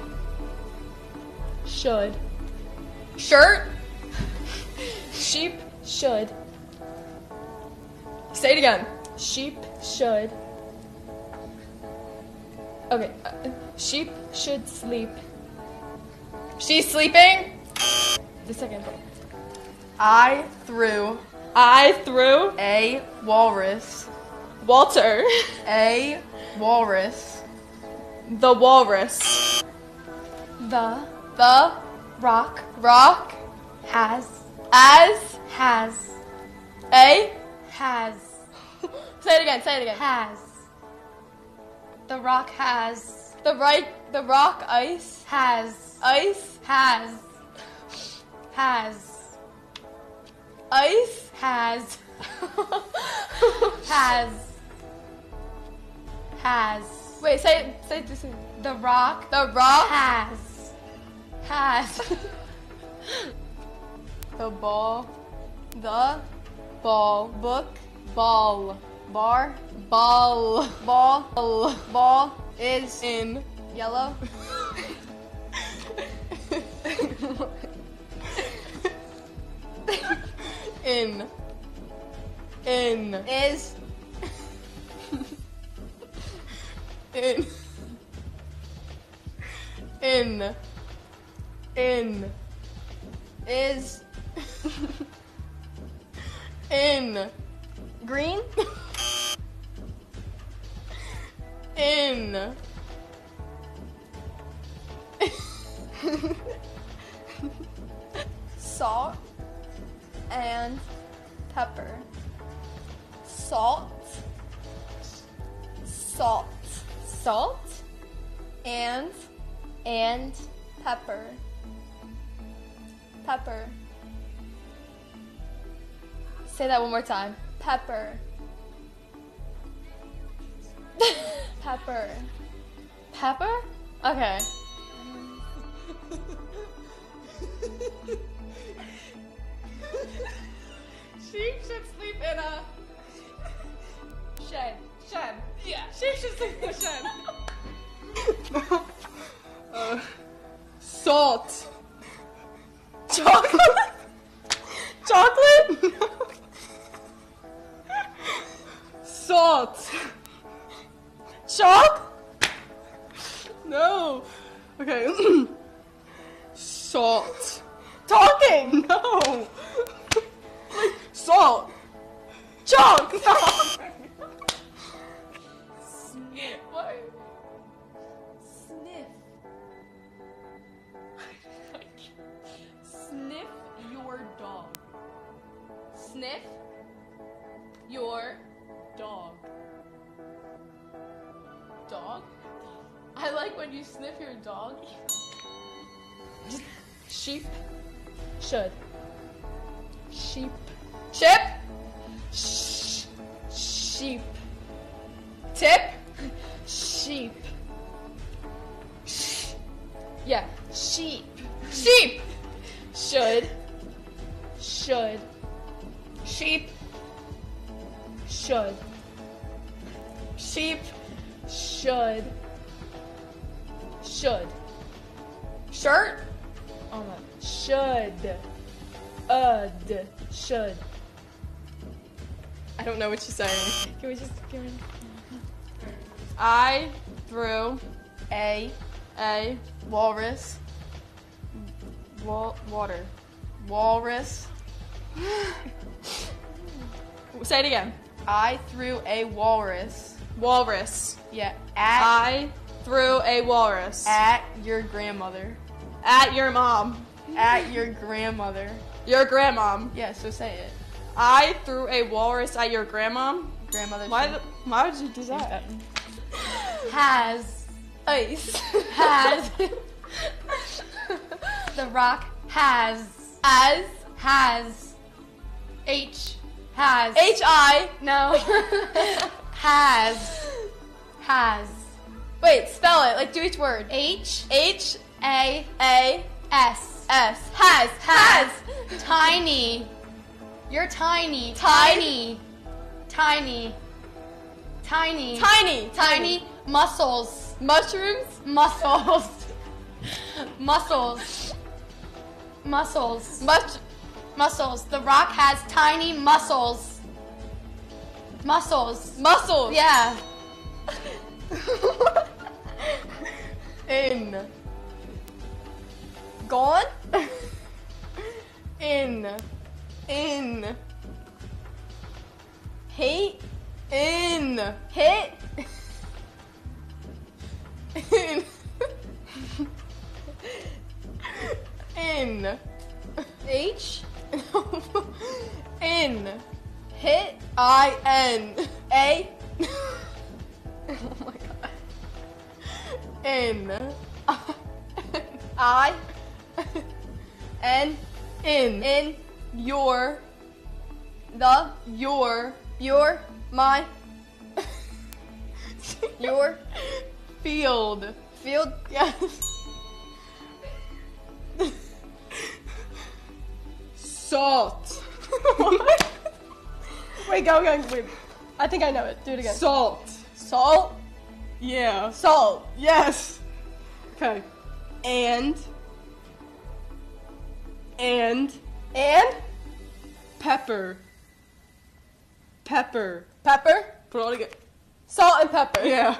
Should. Shirt. Sheep should. Say it again. Sheep should. Okay. Sheep should sleep. She's sleeping. The second thing. I threw a walrus. Walter. A walrus. The walrus. The rock has a say it again. Has. The rock has. The rock ice has. Ice has. Ice has. Has. Wait, say it this way. The rock has. The ball book ball is in yellow. in is in is in green in salt and pepper. Salt and pepper. Say that one more time. Pepper. Pepper? Okay. Sheep should sleep in a shed. Yeah. Sheep should sleep in a shed. Salt. Chocolate? Salt. Chalk? No. Okay. Salt. Talking? No. Like salt. Chalk. No. What? Sniff. Sniff your dog. Sniff your Dog. Dog? I like when you sniff your dog. sheep. Should. Sheep. Chip. Sheep. Tip. Sheep. Yeah. Sheep. Sheep. Should. Sheep. Should. Sheep. Should. Shirt. Oh my. Should. Should. I don't know what she's saying. Can we just give me? I threw a walrus. Water. Walrus. Say it again. I threw a walrus. Walrus. Yeah. I threw a walrus. At your grandmother. At your mom. At your grandmother. Your grandmom. Yeah, so say it. I threw a walrus at your grandmom. Grandmother. Why would you do that? Has. Ice. Has. The rock has. Has. H. Has. H-I. No. Has. Wait, spell it. Like, do each word. H-A-S. Has. Tiny. You're tiny. Tiny. Muscles. Mushrooms. Muscles. The rock has tiny muscles. Muscles. Yeah. Gone. Hate. Hit. H. Hit. I-N. A. Oh my god. In your my your field, yes. Salt. Wait, go. Wait. I think I know it. Do it again. Salt. Yeah. Salt. Yes. Okay. And pepper. Pepper. Put it all together. Salt and pepper. Yeah.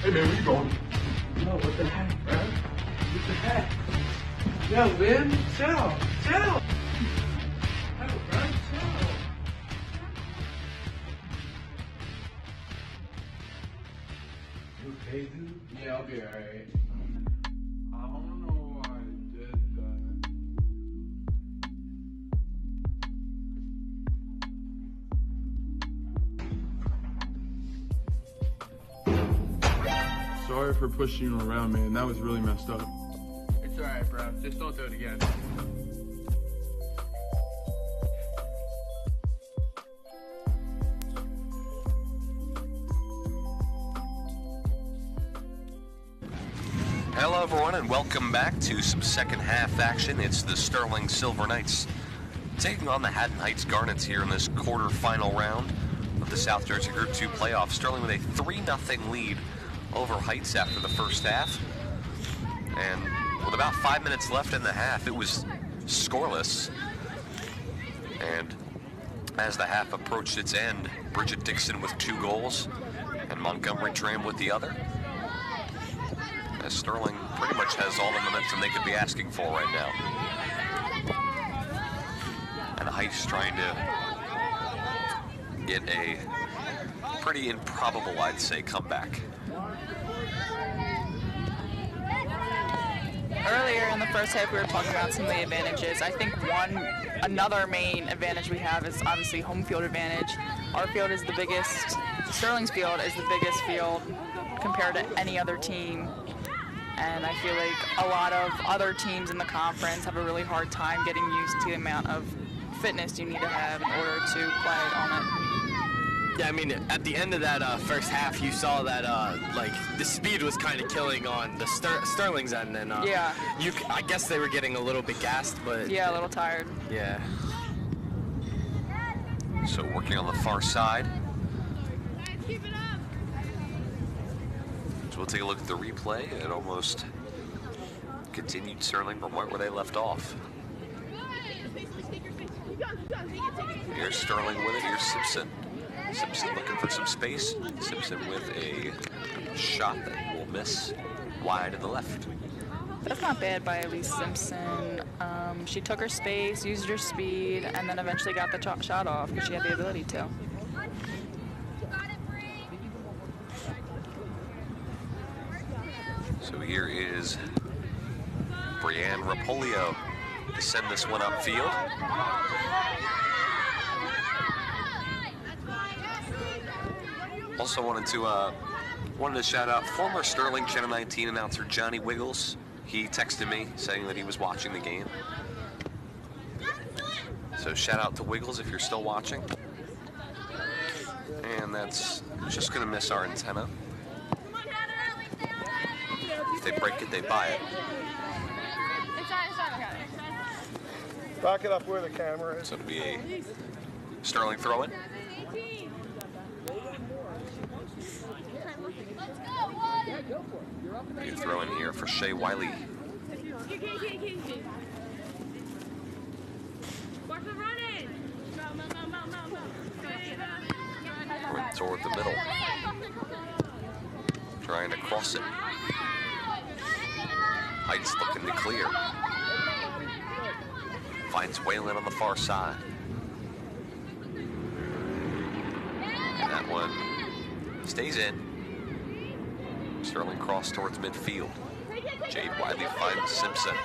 Hey man, where you going? Yo, what the heck, bro? What the heck? Yo, man, chill. Yo, bro, chill. You okay, dude? Yeah, I'll be alright. I don't know why I did that. Sorry for pushing you around, man. That was really messed up. It's alright, bro. Just don't do it again. Hello, everyone, and welcome back to some second half action. It's the Sterling Silver Knights taking on the Haddon Heights Garnets here in this quarterfinal round of the South Jersey Group 2 playoffs. Sterling with a 3-0 lead over Heights after the first half. And with about 5 minutes left in the half, it was scoreless. And as the half approached its end, Bridget Dixon with 2 goals and Montgomery Tram with the other. As Sterling pretty much has all the momentum they could be asking for right now. And Heights trying to get a pretty improbable, I'd say, comeback. Earlier in the first half, we were talking about some of the advantages. I think another main advantage we have is obviously home field advantage. Our field is the biggest, Sterling's field is the biggest field compared to any other team. And I feel like a lot of other teams in the conference have a really hard time getting used to the amount of fitness you need to have in order to play on it. Yeah, I mean, at the end of that first half, you saw that like the speed was kind of killing on the Sterling's end, and yeah, I guess they were getting a little bit gassed, but yeah, a little tired. Yeah. So working on the far side. So we'll take a look at the replay. It almost continued Sterling from right where they left off. Here's Sterling with it. Here's Simpson. Simpson looking for some space. Simpson with a shot that will miss wide to the left. That's not bad by Elise Simpson. She took her space, used her speed, and then eventually got the shot off because she had the ability to. So here is Brianne Rapolio to send this one upfield. Also wanted to shout out former Sterling Channel 19 announcer Johnny Wiggles. He texted me saying that he was watching the game. So shout out to Wiggles if you're still watching. And that's just gonna miss our antenna. If they break it, they buy it. Back it up where the camera is. So it'll be a Sterling throw-in. You throw in here for Shea Wiley. Went toward the middle. Trying to cross it. Heights looking to clear. Finds Waylon on the far side. And that one stays in. Sterling cross towards midfield. Jade Wiley finds Simpson.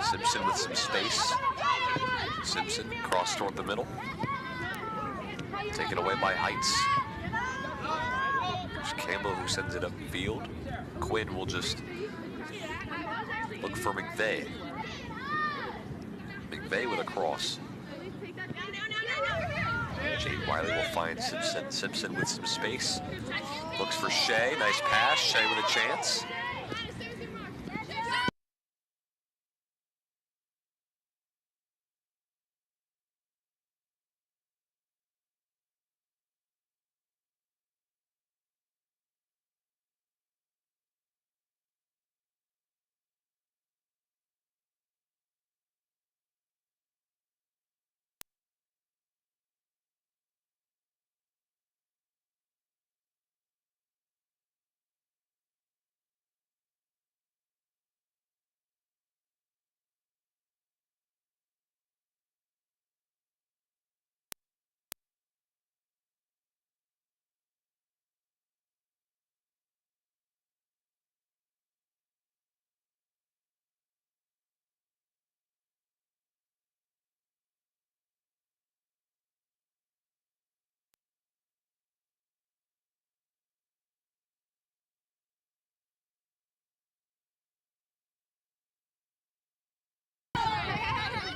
Simpson with some space. Simpson cross toward the middle. Taken away by Heights. There's Campbell who sends it upfield. Quinn will just look for McVeigh. McVeigh with a cross. Jade Wiley will find Simpson. Simpson with some space. Looks for Shea. Nice pass. Shea with a chance.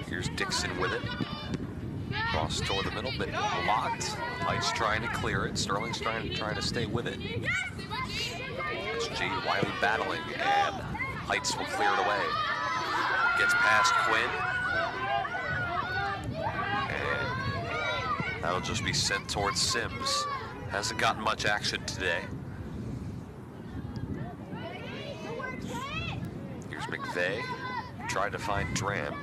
Here's Dixon with it. Cross toward the middle, but blocked. Heights trying to clear it. Sterling's trying to stay with it. It's Jade Wiley battling, and Heights will clear it away. Gets past Quinn. And that'll just be sent towards Sims. Hasn't gotten much action today. Here's McVeigh. Tried to find Dram.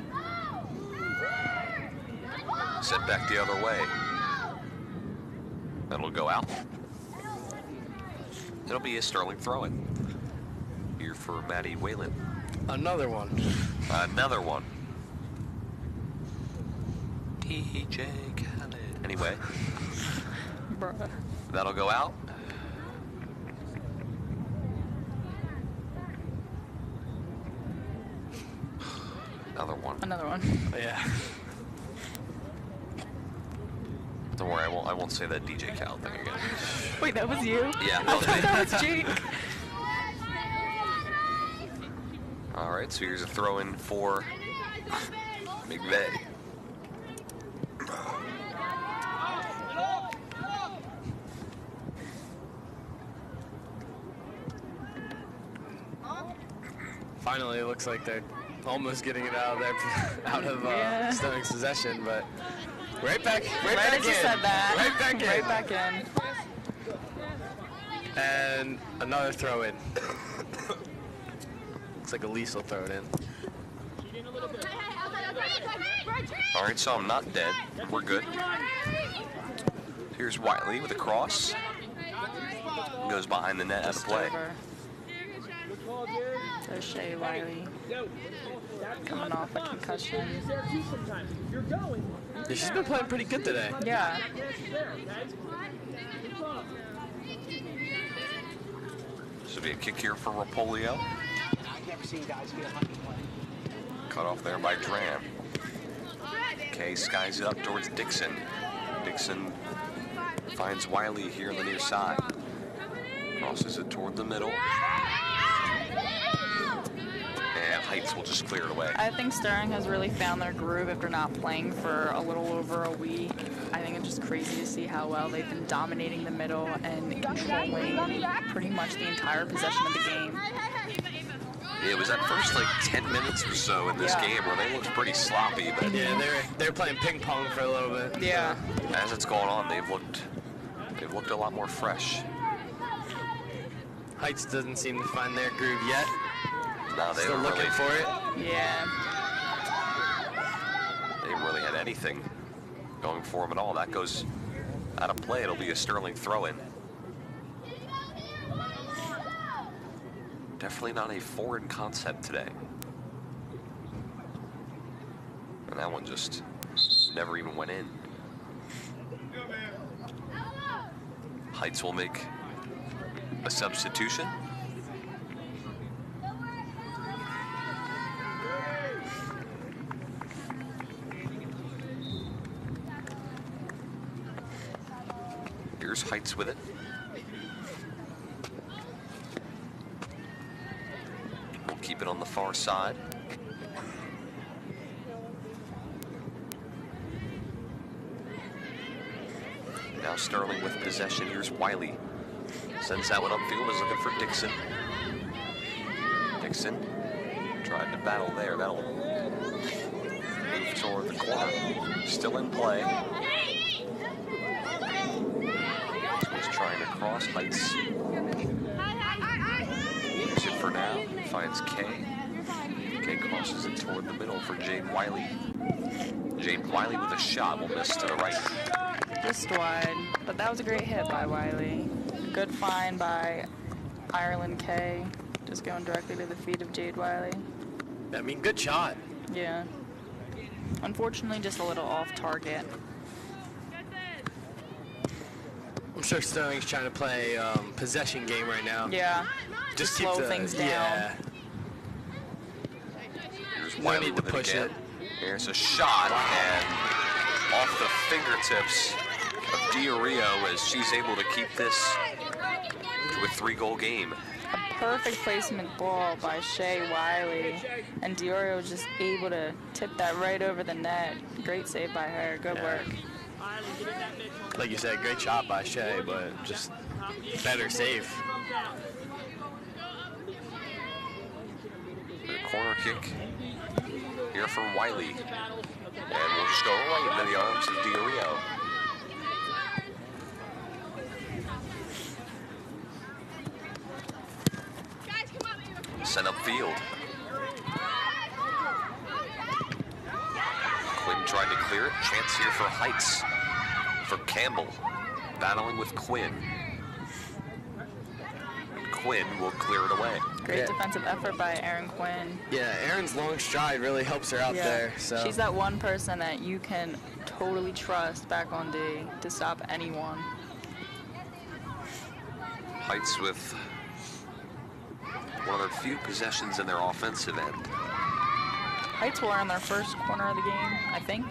Sent back the other way. That'll go out. It'll be a Sterling throw-in. Here for Maddie Whalen. Another one. Another one. DJ Khaled. Anyway. Bruh. That'll go out. Another one. Another one. Yeah. Don't worry, I won't say that DJ Khaled thing again. Wait, that was you? Yeah, I thought that was Jake. All right, so here's a throw-in for McVeigh. Finally, it looks like they're almost getting it out of Sterling's possession, but right back Right back as you in. said that. Right back in. Right back in. And another throw in. Looks like Elise will throw it in. All right, so I'm not dead. We're good. Here's Wiley with a cross. Goes behind the net out of play. There's Shea Wiley. Coming off a concussion. Yeah, she's been playing pretty good today. Yeah. This will be a kick here for Rapolio. never seen guys get a lucky play. Cut off there by Dram. Kay skies it up towards Dixon. Dixon finds Wiley here on the near side. Crosses it toward the middle. And Heights will just clear it away. I think Sterling has really found their groove after not playing for a little over a week. I think it's just crazy to see how well they've been dominating the middle and controlling pretty much the entire possession of the game. It was that first like 10 minutes or so in this game where they looked pretty sloppy, but Yeah, they were playing ping pong for a little bit. Yeah. as it's going on, they've looked a lot more fresh. Heights doesn't seem to find their groove yet. No, they Still don't looking really, for it. Yeah. they haven't really had anything going for them at all. That goes out of play. It'll be a Sterling throw-in. Definitely not a foreign concept today. And that one just never even went in. Heights will make a substitution. Here's Heights with it. We'll keep it on the far side. Now Sterling with possession. Here's Wiley. Sends that one upfield, is looking for Dixon. Dixon tried to battle there. That'll move toward the corner. Still in play. He's trying to cross. Heights. Use it for now. Finds Kay. Kay crosses it toward the middle for Jade Wiley. Jade Wiley with a shot will miss to the right. Just wide, but that was a great hit by Wiley. Good find by Ireland Kay. Just going directly to the feet of Jade Wiley. I mean, good shot. Yeah. Unfortunately, just a little off target. I'm sure Sterling's trying to play possession game right now. Yeah. Just slow keep things down. Yeah. Here's No Wiley need to with push again. it. Here's a shot, and off the fingertips of Diorio as she's able to keep this to a 3-goal game. A perfect placement ball by Shea Wiley. And Diorio was just able to tip that right over the net. Great save by her. Good work. Like you said, great shot by Shea, but just better save. A corner kick here for Wiley. And we'll just go right into the arms of Diorio. Sent upfield. Quinn tried to clear it. Chance here for Heights. For Campbell. Battling with Quinn. And Quinn will clear it away. Great defensive effort by Erin Quinn. Yeah, Erin's long stride really helps her out there. So She's that one person that you can totally trust back on D to stop anyone. Heights with one of their few possessions in their offensive end. Heights were in their first corner of the game, I think.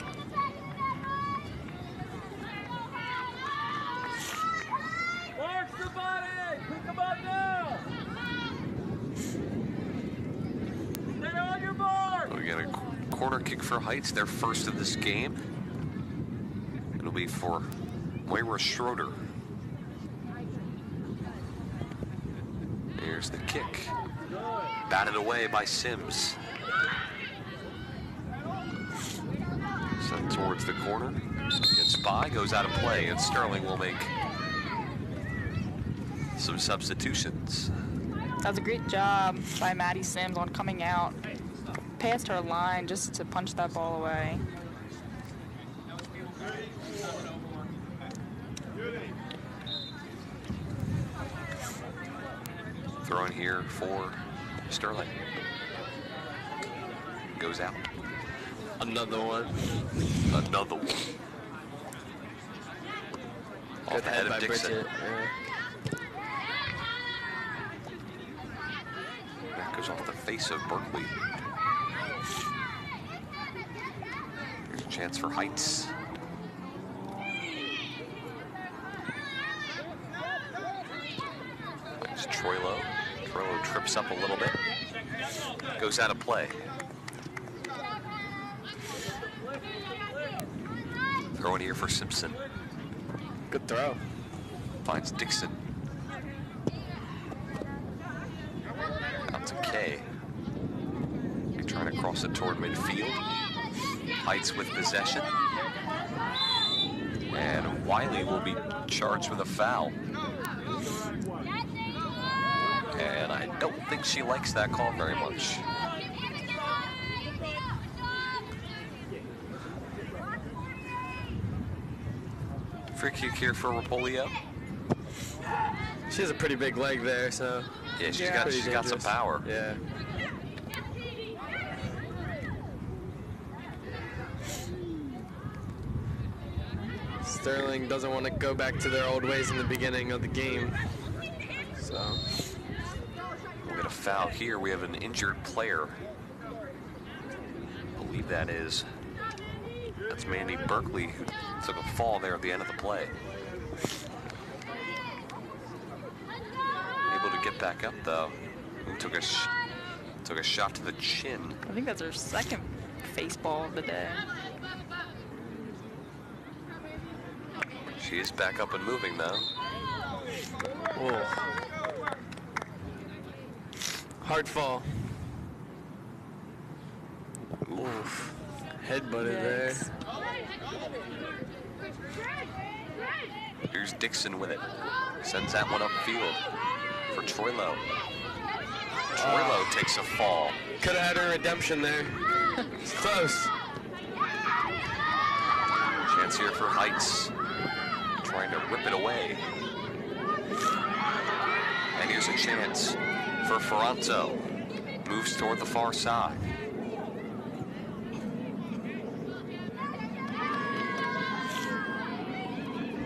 Mark somebody! Pick them up now! Stay on your mark! We got a corner kick for Heights, their first of this game. It'll be for Moira Schroeder. Here's the kick. Batted away by Sims. Sent towards the corner. Gets by, goes out of play, and Sterling will make some substitutions. That was a great job by Maddie Sims on coming out past her line just to punch that ball away. Throw in here for Sterling. Goes out. another one. Another one. Off Good the head head by of Dixon. Bridget. Back Goes off the face of Berkeley. Here's a chance for Heights. It's Troilo. Troilo trips up a little bit. Goes out of play. Throw in here for Simpson. Good throw. Finds Dixon. Out to Kay. Trying to cross it toward midfield. Heights with possession. And Wiley will be charged with a foul. And I don't think she likes that call very much. Free kick here for Rapolio. She has a pretty big leg there, so. Yeah, she's got some power. Yeah. Sterling doesn't want to go back to their old ways in the beginning of the game. So. We'll get a foul here. We have an injured player. I believe that's Mandy Berkeley, who took a fall there at the end of the play. Able to get back up though. Who took a shot to the chin. I think that's her second face ball of the day. She is back up and moving though. Whoa. Hard fall. Oof. Headbutted there. Here's Dixon with it. Sends that one upfield for Troilo. Troilo takes a fall. Could have had her redemption there. It's close. Chance here for Heights. Trying to rip it away. And here's a chance for Ferranto. Moves toward the far side.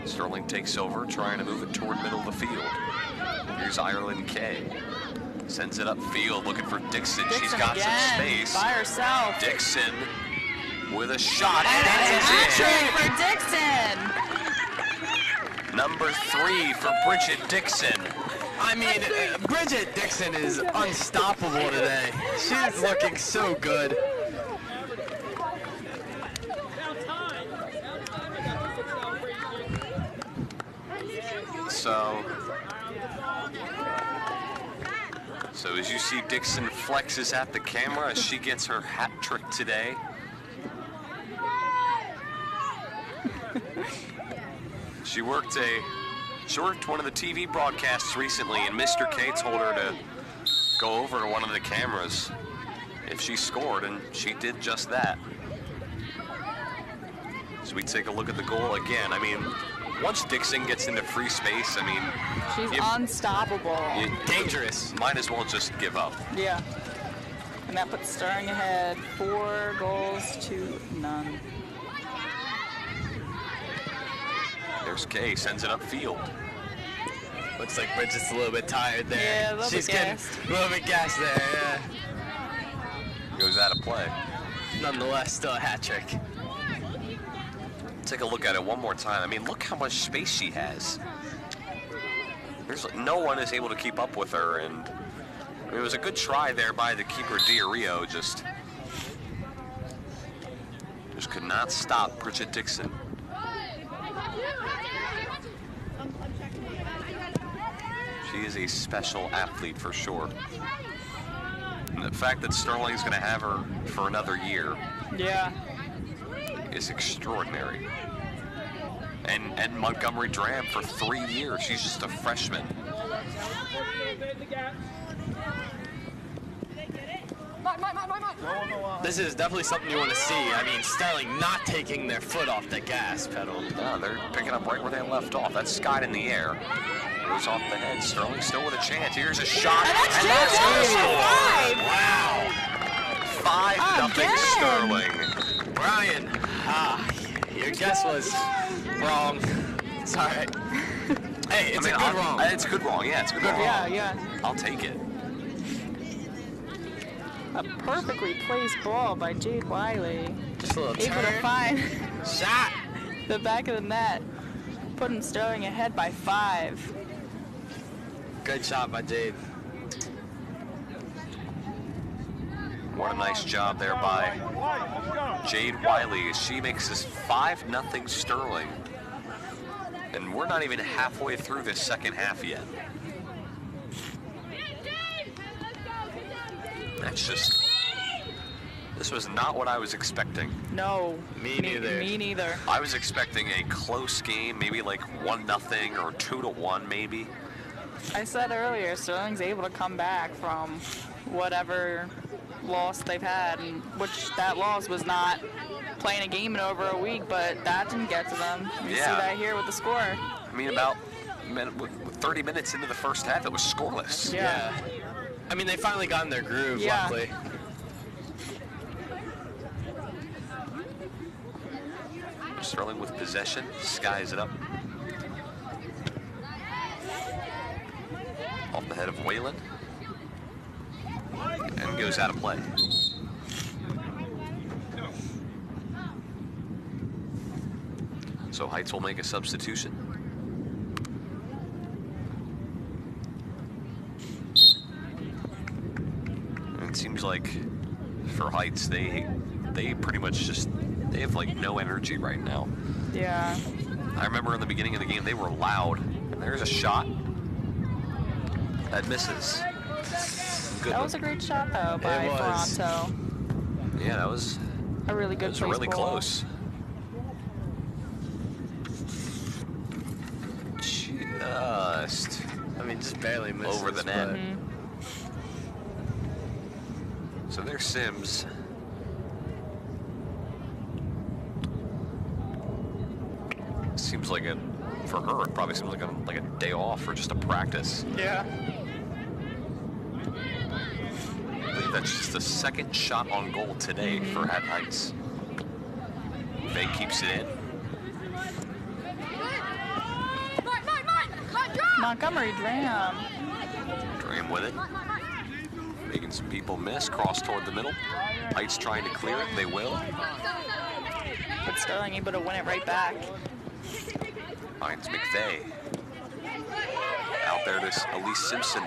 Sterling takes over, trying to move it toward middle of the field. Here's Ireland Kay. Sends it upfield, looking for Dixon. She's got again, some space. by herself. Dixon with a shot. And And it's a it's hat in. trick for Dixon. Number 3 for Bridget Dixon. I mean, Bridget Dixon is unstoppable today. She's looking so good. So as you see, Dixon flexes at the camera as she gets her hat trick today. She worked one of the TV broadcasts recently, and Mr. K told her to go over to one of the cameras if she scored, and she did just that. So we take a look at the goal again. I mean, once Dixon gets into free space, I mean, she's unstoppable. Dangerous. Might as well just give up. Yeah. And that puts Sterling ahead 4-0. There's Kay, sends it upfield. Looks like Bridget's a little bit tired there. Yeah, a little She's bit gassed. getting a little bit gassed there, yeah. Goes out of play. Nonetheless, still a hat trick. Take a look at it one more time. I mean, look how much space she has. No one is able to keep up with her, and I mean, it was a good try there by the keeper, Rio. Just could not stop Bridget Dixon. She is a special athlete for sure. And the fact that Sterling's going to have her for another year, yeah, is extraordinary. And Montgomery Dram for 3 years. She's just a freshman. This is definitely something you want to see. I mean, Sterling not taking their foot off the gas pedal. No, they're picking up right where they left off. That's skied in the air. Goes off the head. Sterling still with a chance. Here's a shot. And that's Wow. 5-0 Sterling. Brian, your guess was wrong. It's all right. Hey, it's a good wrong. It's a good wrong. Yeah, it's a good wrong. Yeah. I'll take it. A perfectly placed ball by Jade Wiley. Just a little Able to turn. find Shot. the back of the net, putting Sterling ahead by 5. Good shot by Jade. What a nice job there by Jade Wiley as she makes this 5-0 Sterling. And we're not even halfway through this second half yet. That's just, this was not what I was expecting. No. Me neither. Me neither. I was expecting a close game, maybe like 1-0 or 2-1 maybe. I said earlier, Sterling's able to come back from whatever loss they've had, and which that loss was not playing a game in over a week, but that didn't get to them. You see that here with the score. I mean, about 30 minutes into the first half, it was scoreless. Yeah. I mean, they finally got in their groove, Yeah. luckily. Sterling with possession, skies it up. Off the head of Whalen. And goes out of play. So Heights will make a substitution. And it seems like for Heights, they pretty much just, they have like no energy right now. Yeah. I remember in the beginning of the game, they were loud. And there's a shot that misses. Good That was a great shot, though, by Toronto. Yeah, that was a really good place really ball. close. Just, I mean, just barely misses. over the net. Mm-hmm. So there's Sims. Seems like for her, it probably seems like a day off or just a practice. Yeah. I believe that's just the second shot on goal today for Haddon Heights. Faye keeps it in. Montgomery Dram. Dram with it. Making some people miss. Cross toward the middle. Heights trying to clear it. They will. But Sterling able to win it right back. Finds McVeigh. Out there to Elise Simpson.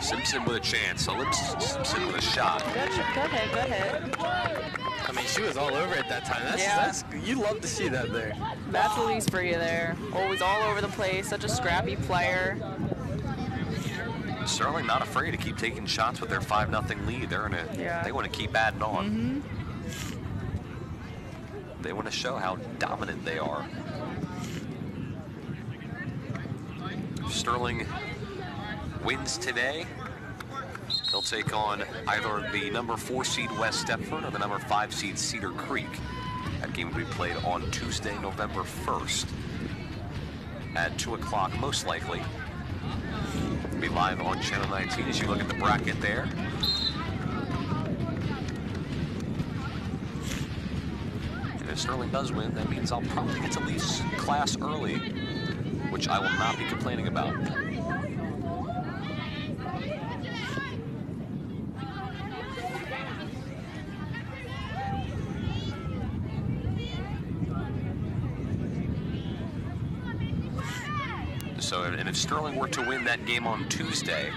Simpson with a chance. Elise Simpson with a shot. Good hit. I mean, she was all over it that time. That's you love to see that there. That's Elise for you there. Always all over the place. Such a scrappy player. Sterling not afraid to keep taking shots with their 5-0 lead. They want to keep adding on. They want to show how dominant they are. Sterling wins today. They'll take on either the number 4 seed West Stepford or the number 5 seed Cedar Creek. That game will be played on Tuesday, November 1st at 2 o'clock, most likely. It'll be live on Channel 19 as you look at the bracket there. And if Sterling does win, that means I'll probably get to leave class early, which I will not be complaining about. So, and if Sterling were to win that game on Tuesday,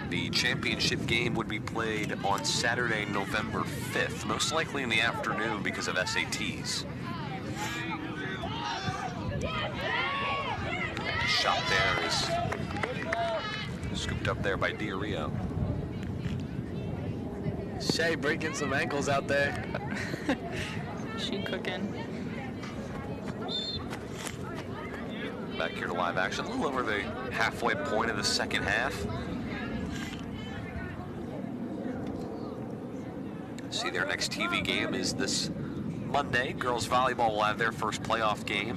the championship game would be played on Saturday, November 5th, most likely in the afternoon because of SATs. Shot there is scooped up there by Rio. Shay breaking some ankles out there. She cooking. Back here to live action, a little over the halfway point of the second half. See, their next TV game is this Monday. Girls volleyball will have their first playoff game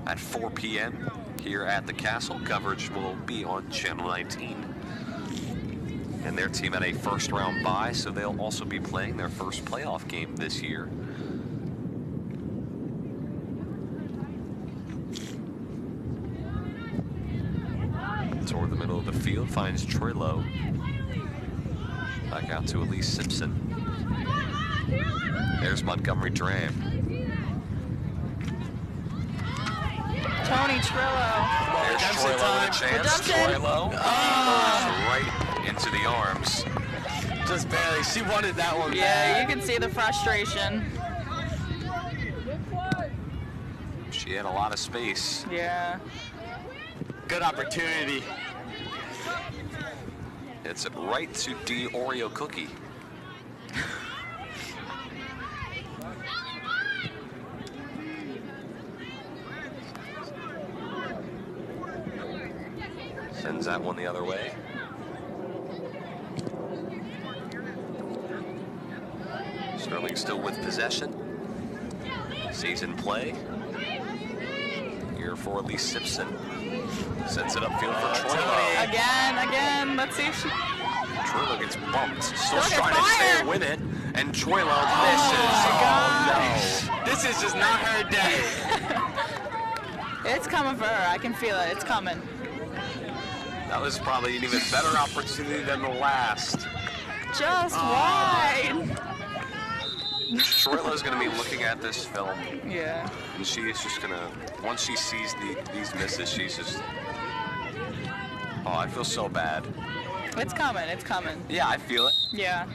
at 4 p.m. here at the Castle. Coverage will be on Channel 19. And their team had a first round bye, so they'll also be playing their first playoff game this year. Toward the middle of the field finds Troy Lowe. Back out to Elise Simpson. There's Montgomery Dram. Tony Trillo. There's Troilo with a chance. Troilo right into the arms. Just barely. She wanted that one Yeah, bad. you can see the frustration. She had a lot of space. Yeah. Good opportunity. It's it right to D Oreo Cookie. Sends that one the other way. Sterling still with possession. Stays in play. Here for Elise Simpson. Sends it upfield for Troilo. Again. Let's see if she... Troilo gets bumped. Still Look at trying to fire. stay with it. And Troilo misses. Oh, no. This is just not her day. It's coming for her. I can feel it. It's coming. That was probably an even better opportunity than the last. Just wide. Troilo's going to be looking at this film, Yeah. and she is just going to, once she sees these misses, she's just, oh, I feel so bad. It's coming. It's coming. Yeah, I feel it. Yeah.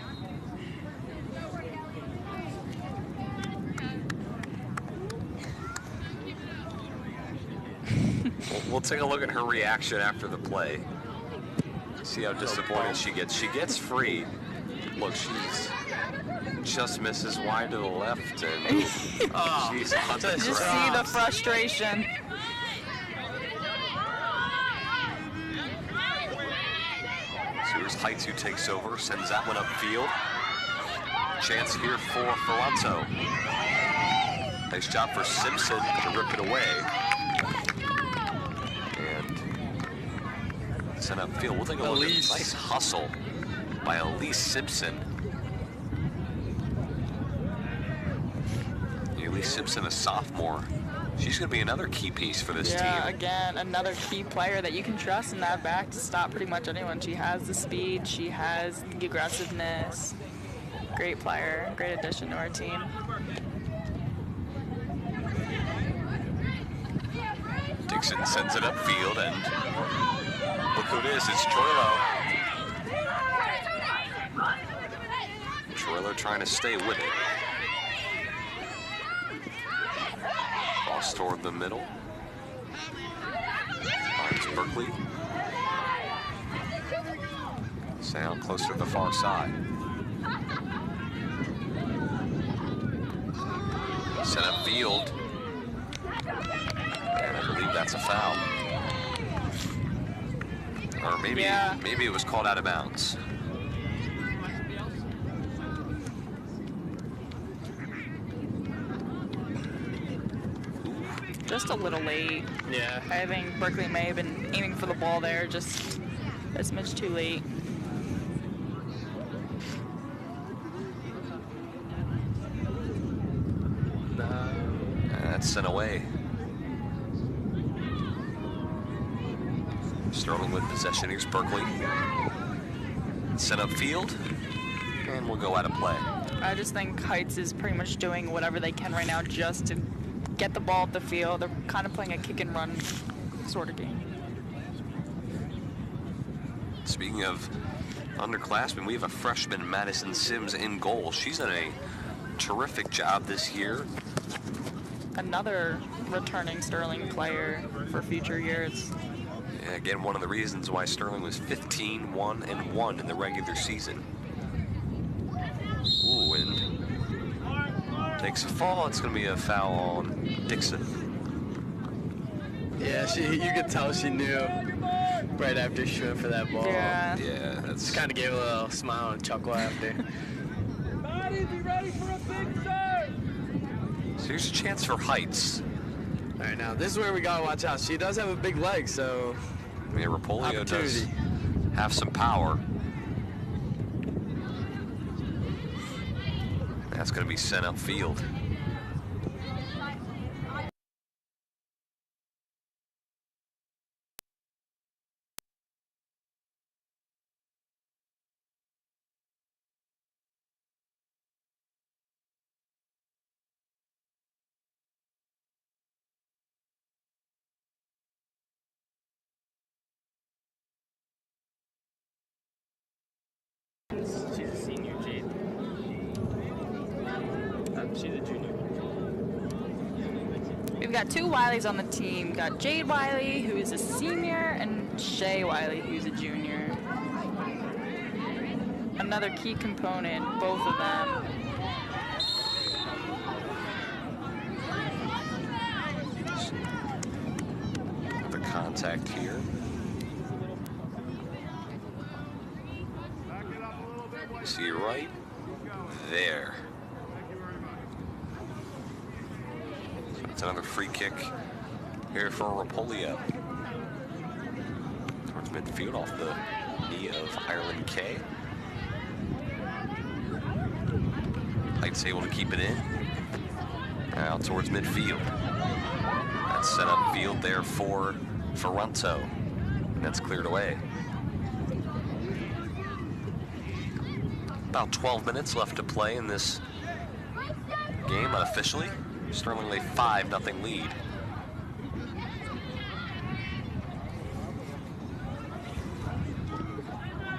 We'll take a look at her reaction after the play. See how disappointed she gets. She gets free. Look, she's just misses wide to the left, and she's on the Just see ground. the frustration. So here's Heights who takes over, sends that one upfield. Chance here for Ferranto. Nice job for Simpson to rip it away. And send upfield. We'll take a look at this nice hustle by Elise Simpson. Elise Simpson, a sophomore. She's going to be another key piece for this Yeah, team. again, another key player that you can trust in that back to stop pretty much anyone. She has the speed, she has the aggressiveness. Great player, great addition to our team. Dixon sends it upfield, and look who it is. It's Troilo. Troilo trying to stay with it. Cross toward the middle. Finds Berkeley. Sound closer to the far side. Sent upfield. And I believe that's a foul. Or maybe it was called out of bounds. Just a little late. Yeah. I think Berkeley may have been aiming for the ball there, just a smidge too late. That's sent away. Sterling with possession. Here's Berkeley. Sent upfield. And we'll go out of play. I just think Heights is pretty much doing whatever they can right now just to get the ball up the field. They're kind of playing a kick and run sort of game. Speaking of underclassmen, we have a freshman, Madison Sims, in goal. She's done a terrific job this year. Another returning Sterling player for future years. Yeah, again, one of the reasons why Sterling was 15-1-1 in the regular season. Ooh, and takes a fall. It's going to be a foul on Dixon. Yeah, you could tell she knew right after she went for that ball. Yeah. Yeah, that's Kind of gave a little smile and chuckle after. Body, be ready for a big serve. So here's a chance for Heights. All right, now this is where we gotta watch out. She does have a big leg, so I mean, Rapolio does opportunity. have some power. That's going to be sent upfield. She's a junior. We've got two Wileys on the team. We've got Jade Wiley, who is a senior, and Shay Wiley, who's a junior. Another key component, both of them. The contact here. See right there. It's another free kick here for Rapolio. Towards midfield off the knee of Ireland K. Heights able to keep it in. Out towards midfield. That's set up field there for Ferranto. And that's cleared away. About 12 minutes left to play in this game unofficially. Sterling lay 5-0 lead.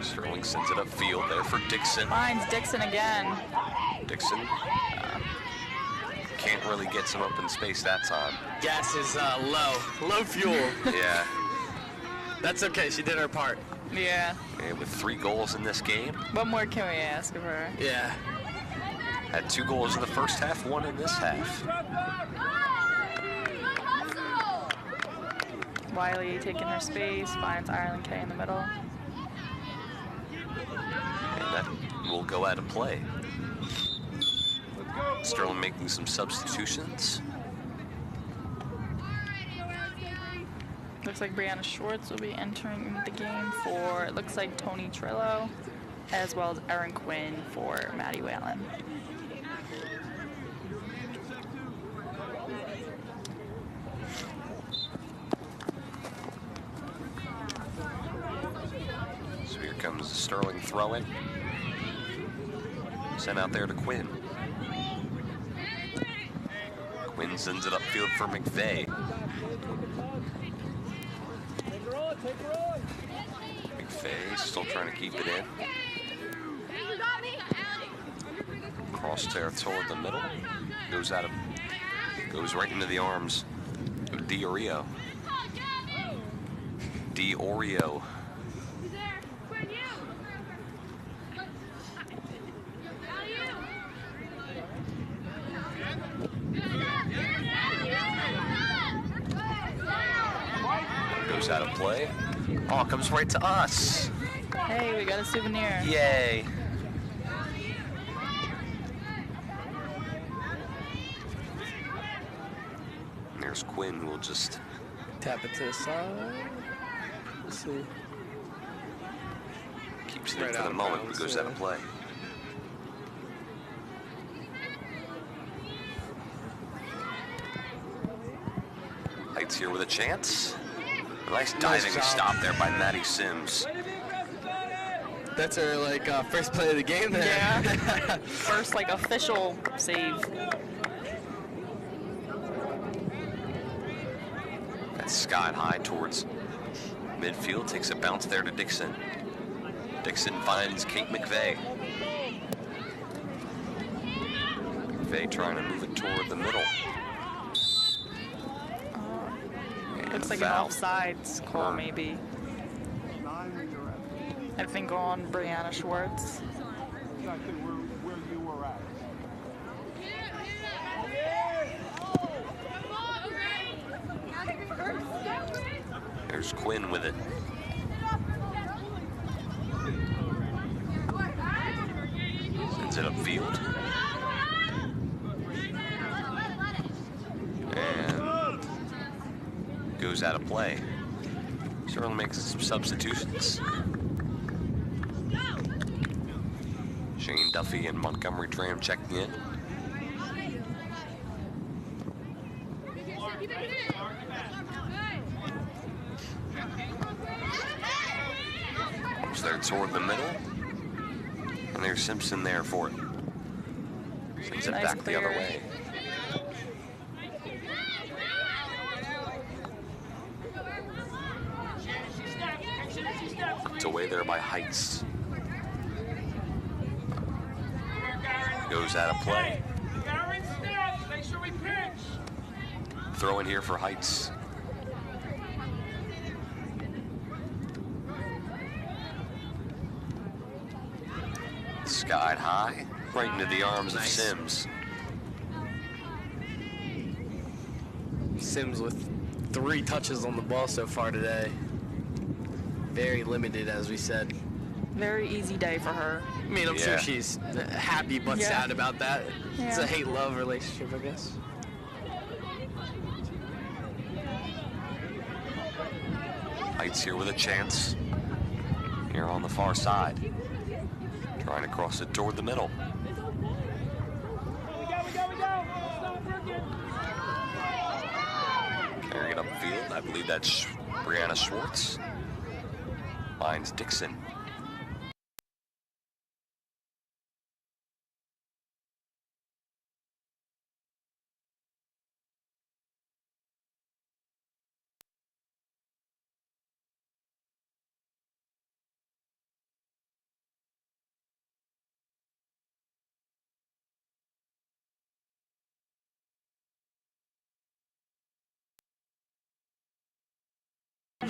Sterling sends it upfield there for Dixon. Finds Dixon again. Dixon can't really get some open space that time. Gas is low fuel. Yeah. That's okay, she did her part. Yeah. And with 3 goals in this game. What more can we ask of her? Yeah. Had 2 goals in the first half, 1 in this half. Wiley taking her space, finds Ireland K in the middle. And that will go out of play. Sterling making some substitutions. Looks like Brianna Schwartz will be entering the game for, it looks like Tony Trillo, as well as Erin Quinn for Maddie Whalen. So here comes the Sterling throw-in. Sent out there to Quinn. Quinn sends it upfield for McVeigh. McVeigh still trying to keep it in. Cross there toward the middle. Goes right into the arms of Diorio. Diorio. Goes out of play. Oh, comes right to us. Hey, we got a souvenir. Yay. And there's Quinn, who will just Tap it to the side. Let's see. keeps it in Right for out the of moment, bounds, but goes out of yeah. play. Heights here with a chance. Nice diving job. stop there by Maddie Sims. That's her first play of the game there. Yeah. First, official save. That's sky high towards midfield. Takes a bounce there to Dixon. Dixon finds Kate McVeigh. McVeigh trying to move it toward the middle. Looks like Foul. an offsides call, maybe. I think on Brianna Schwartz. Exactly where you were at. There's Quinn with it. Sends it upfield. And goes out of play. Sterling makes some substitutions. Shane Duffy and Montgomery Dram checking in. Moves there toward the middle. And there's Simpson there for it. Sends it Nice back the other clear. way. It's away there by Heights. Goes out of play. throw in here for Heights. Skied high, right into the arms of Sims. Sims with 3 touches on the ball so far today. Very limited, as we said. Very easy day for her. I mean, I'm sure she's happy but sad about that. It's Yeah. a hate-love relationship, I guess. Heights here with a chance. Here on the far side. Trying to cross it toward the middle. Carrying it upfield. I believe that's Brianna Schwartz. Finds Dixon.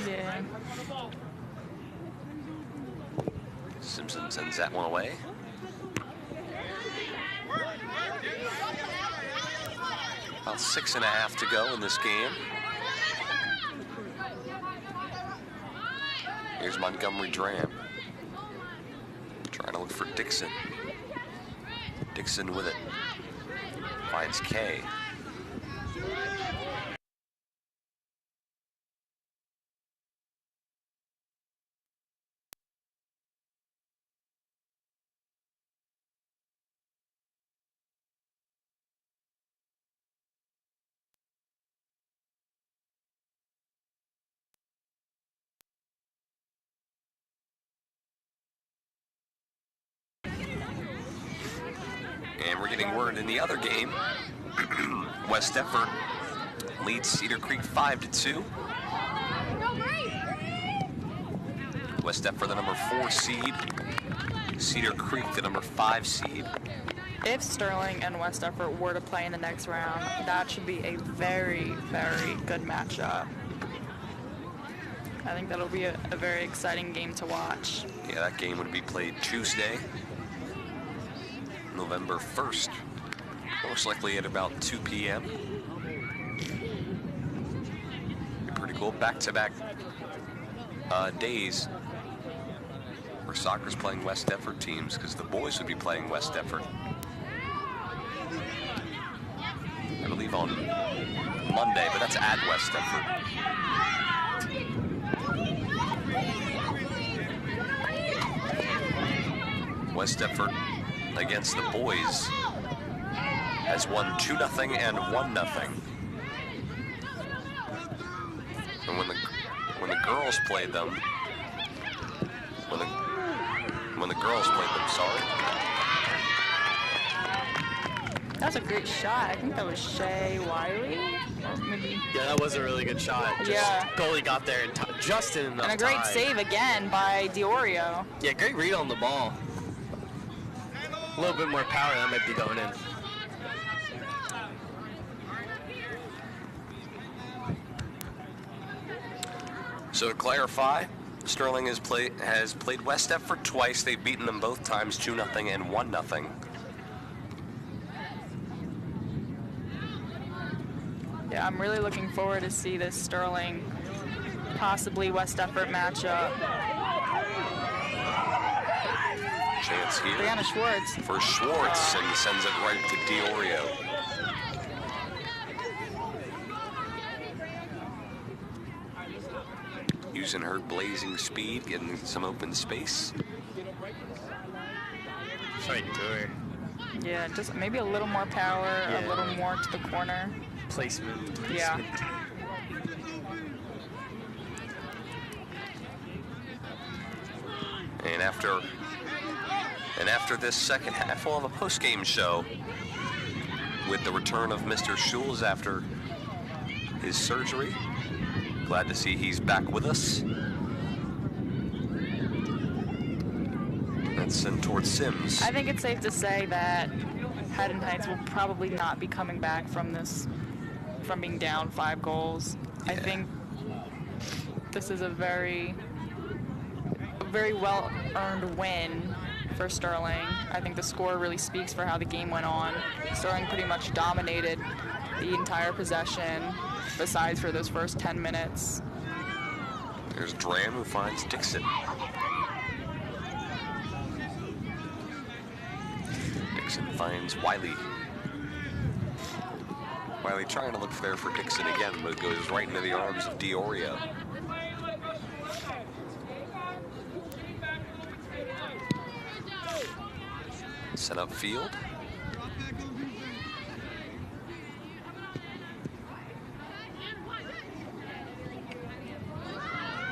Yeah. Simpson sends that one away. About 6.5 to go in this game. Here's Montgomery Dram. Trying to look for Dixon. Dixon with it. Finds Kay. And we're getting word in the other game. West Effort leads Cedar Creek 5-2. West Effort, the number 4 seed. Cedar Creek, the number 5 seed. If Sterling and West Effort were to play in the next round, that should be a very, very good matchup. I think that'll be a very exciting game to watch. Yeah, that game would be played Tuesday, November 1st, most likely at about 2 p.m. Pretty cool back-to-back days where soccer's playing West Effort teams, because the boys would be playing West Effort. I believe on Monday, but that's at West Effort. West Effort against the boys has won 2-0 and 1-0. And when the girls played them, when the girls played them, sorry. That was a great shot. I think that was Shay Wiley. Or maybe. Yeah, that was a really good shot. Goalie got there in just in enough time. And a great save again by Diorio. Yeah, great read on the ball. A little bit more power, that might be going in. So to clarify, Sterling has played West Effort twice. They've beaten them both times 2-0 and 1-0. Yeah, I'm really looking forward to see this Sterling, possibly West Effort matchup. Chance here. Brianna Schwartz. For Schwartz, and he sends it right to Diorio. Using her blazing speed, getting some open space. It's right to her. Yeah, just maybe a little more power, a little more to the corner. Placement. Yeah. And after this second half, we'll have a post-game show with the return of Mr. Schulz after his surgery. Glad to see he's back with us. That's sent towards Sims. I think it's safe to say that Haddon Heights will probably not be coming back from this from being down 5 goals. I think this is a very well-earned win for Sterling. I think the score really speaks for how the game went on. Sterling pretty much dominated the entire possession, besides for those first 10 minutes. There's Dram, who finds Dixon. Dixon finds Wiley. Wiley trying to look there for Dixon again, but it goes right into the arms of Diorio. Set up field.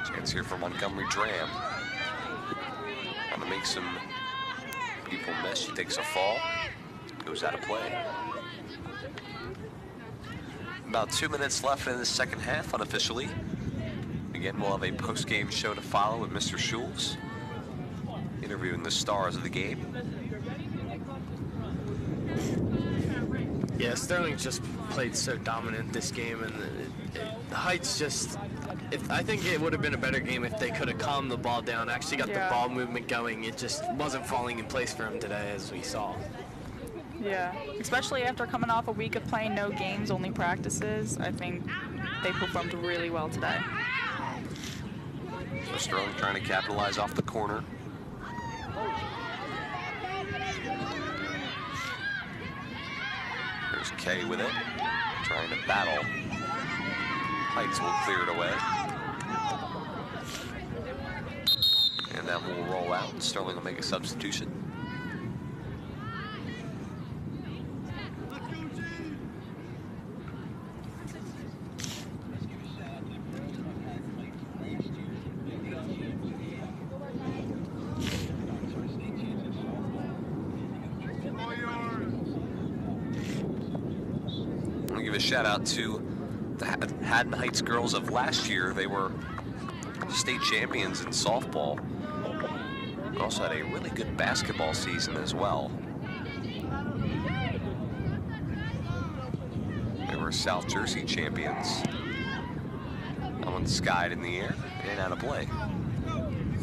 Chance here for Montgomery Dram. Trying to make some people miss. She takes a fall. Goes out of play. About 2 minutes left in the second half, unofficially. Again, we'll have a post-game show to follow with Mr. Schulz, interviewing the stars of the game. Yeah, Sterling just played so dominant this game, and the Heights just... I think it would have been a better game if they could have calmed the ball down, actually got the ball movement going. It just wasn't falling in place for him today, as we saw. Yeah, especially after coming off a week of playing no games, only practices. I think they performed really well today. So Sterling trying to capitalize off the corner. There's Kay with it, trying to battle. Heights will clear it away. And that will roll out, and Sterling will make a substitution. Shout out to the Haddon Heights girls of last year. They were state champions in softball. They also had a really good basketball season as well. They were South Jersey champions. That one skied in the air and out of play.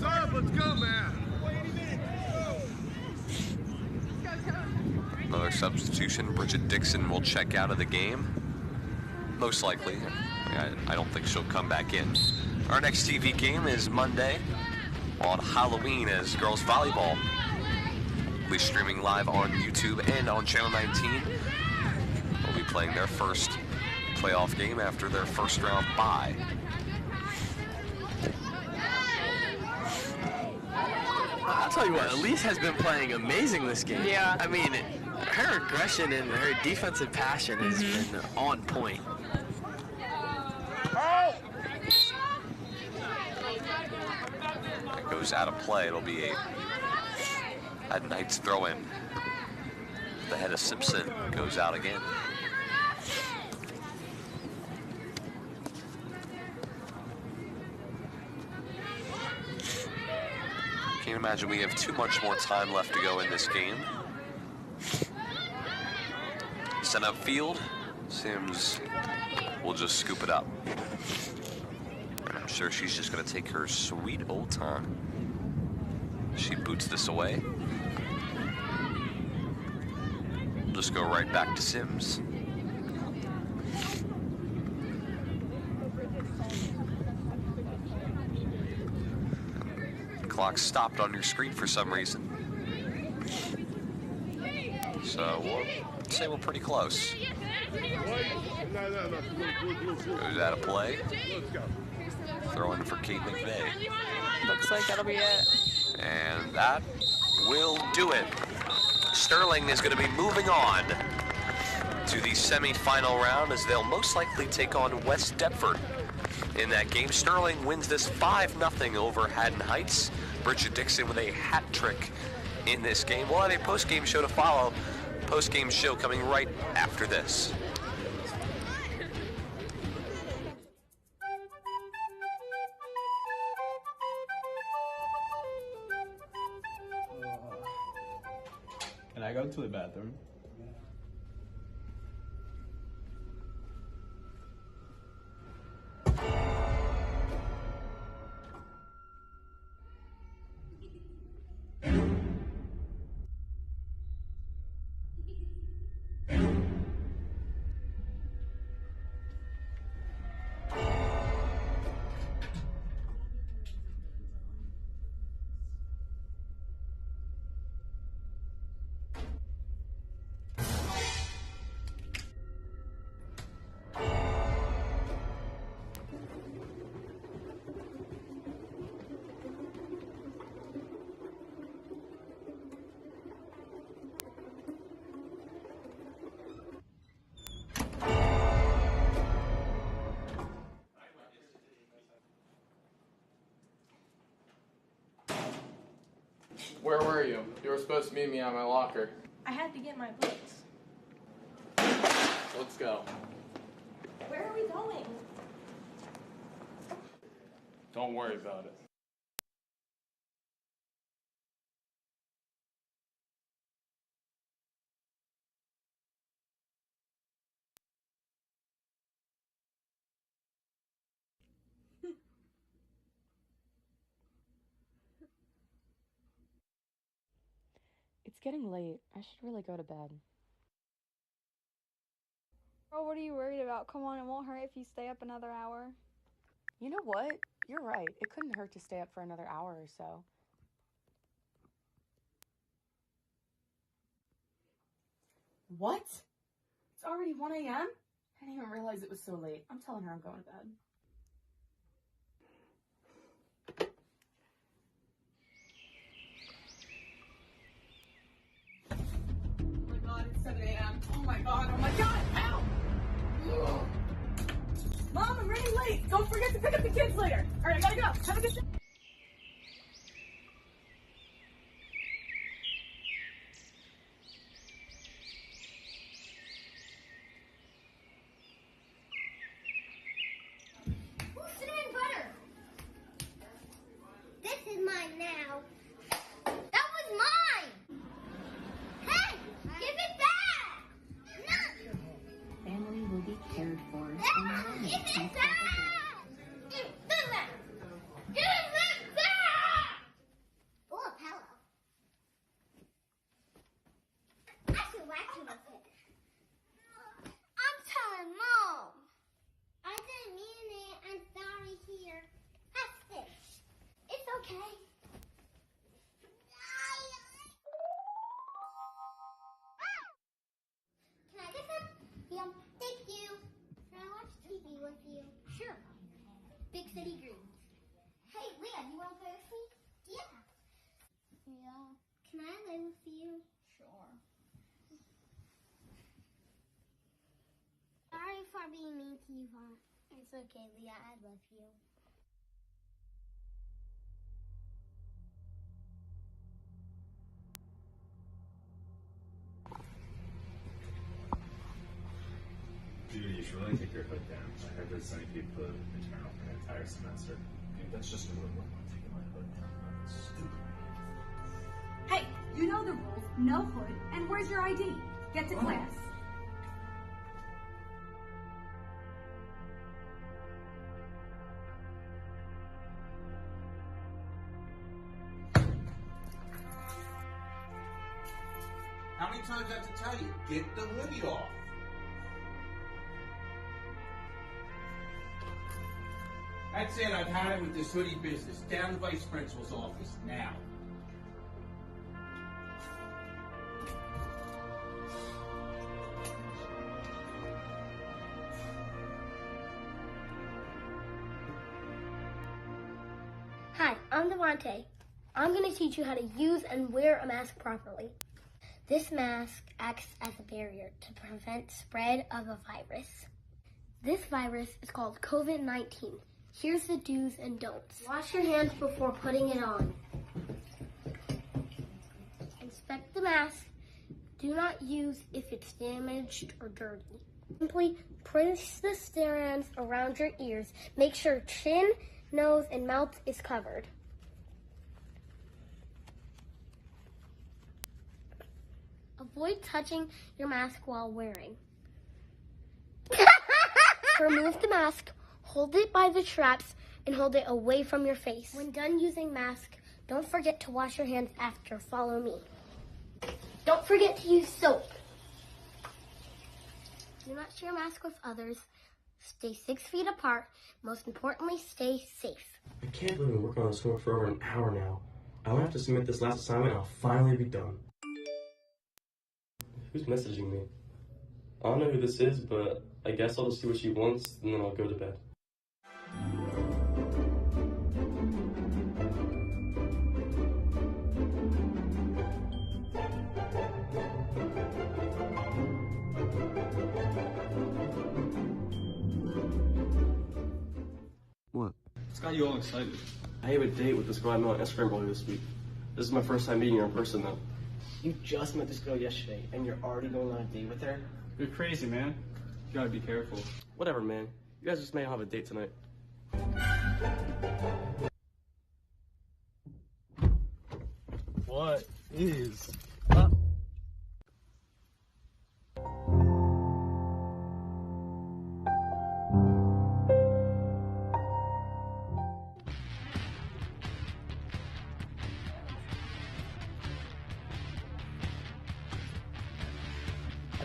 Serve, let's go, man. Another substitution. Bridget Dixon will check out of the game. Most likely. I don't think she'll come back in. Our next TV game is Monday on Halloween as girls volleyball. We'll be streaming live on YouTube and on Channel 19. We'll be playing their first playoff game after their first round bye. I'll tell you what, Elise has been playing amazing this game. Yeah. I mean, her aggression and her defensive passion has been on point. It goes out of play. It'll be a Haddon Heights throw-in. The head of Simpson goes out again. Can't imagine we have too much more time left to go in this game. Set up field. Sims will just scoop it up. And I'm sure she's just going to take her sweet old time. She boots this away. Just go right back to Sims. Clock stopped on your screen for some reason. So we'll say we're pretty close. Goes out of play. Throw in for Kate McVeigh. Looks like that'll be it. And that will do it. Sterling is going to be moving on to the semifinal round as they'll most likely take on West Deptford. In that game, Sterling wins this 5-0 over Haddon Heights. Bridget Dixon with a hat trick in this game. We'll have a post-game show to follow. Post-game show coming right after this. Can I go to the bathroom? Where were you? You were supposed to meet me at my locker. I had to get my books. Let's go. Where are we going? Don't worry about it. It's getting late. I should really go to bed. Oh, what are you worried about? Come on, it won't hurt if you stay up another hour. You know what? You're right. It couldn't hurt to stay up for another hour or so. What? It's already 1 a.m.? I didn't even realize it was so late. I'm telling her I'm going to bed. Oh my god, it's 7 a.m. Oh my god, ow! Ugh. Mom, I'm running late. Don't forget to pick up the kids later. Alright, I gotta go. Have a good day. Who's cinnamon butter? This is mine now. That was mine! Hey! Give it back! No! Family will be cared for. Give it back! Give it back! Give it back! Oh, a pillow. I should whack you with it. I'm telling Mom. I didn't mean it. I'm sorry here. Have this. It's okay. Can I get some? Yeah, thank you. Can I watch TV with you? Sure. Big City Greens. Hey, Leah, you want to play with me? Yeah. Yeah. Can I play with you? Sure. Sorry for being mean to you, Vaughn. It's okay, Leah. I love you. Dude, you should really take your foot down. I heard there's something people put internal for an entire semester. Dude, that's just a little more taking my hood down. That's stupid. Hey, you know the rules. No hood. And where's your ID? Get to class. How many times do I have to tell you? Get the hoodie off. That's it. I've had it with this hoodie business. Down the vice principal's office now. Hi, I'm Devontae. I'm going to teach you how to use and wear a mask properly. This mask acts as a barrier to prevent spread of a virus. This virus is called COVID-19. Here's the do's and don'ts. Wash your hands before putting it on. Inspect the mask. Do not use if it's damaged or dirty. Simply place the strands around your ears. Make sure chin, nose, and mouth is covered. Avoid touching your mask while wearing. Remove the mask, hold it by the straps, and hold it away from your face. When done using mask, don't forget to wash your hands after. Follow me. Don't forget to use soap. Do not share mask with others. Stay 6 feet apart. Most importantly, stay safe. I can't believe I'm working on this homework for over an hour now. I only have to submit this last assignment and I'll finally be done. Who's messaging me? I don't know who this is, but I guess I'll just see what she wants and then I'll go to bed. What? What's got you all excited? I have a date with this girl I met on Instagram earlier this week. This is my first time meeting her in person, though. You just met this girl yesterday, and you're already going on a date with her? You're crazy, man. You gotta be careful. Whatever, man. You guys just may have a date tonight. What is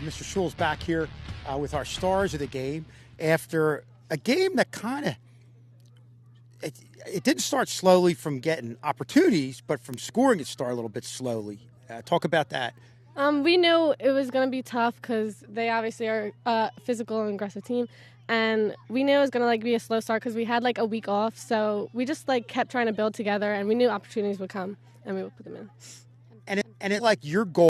Mr. Schul's back here with our stars of the game after a game that kind of it didn't start slowly from getting opportunities, but from scoring it started a little bit slowly. Talk about that. We knew it was going to be tough because they obviously are a physical and aggressive team, and we knew it was going to be a slow start because we had a week off. So we just kept trying to build together, and we knew opportunities would come, and we would put them in. And it your goal.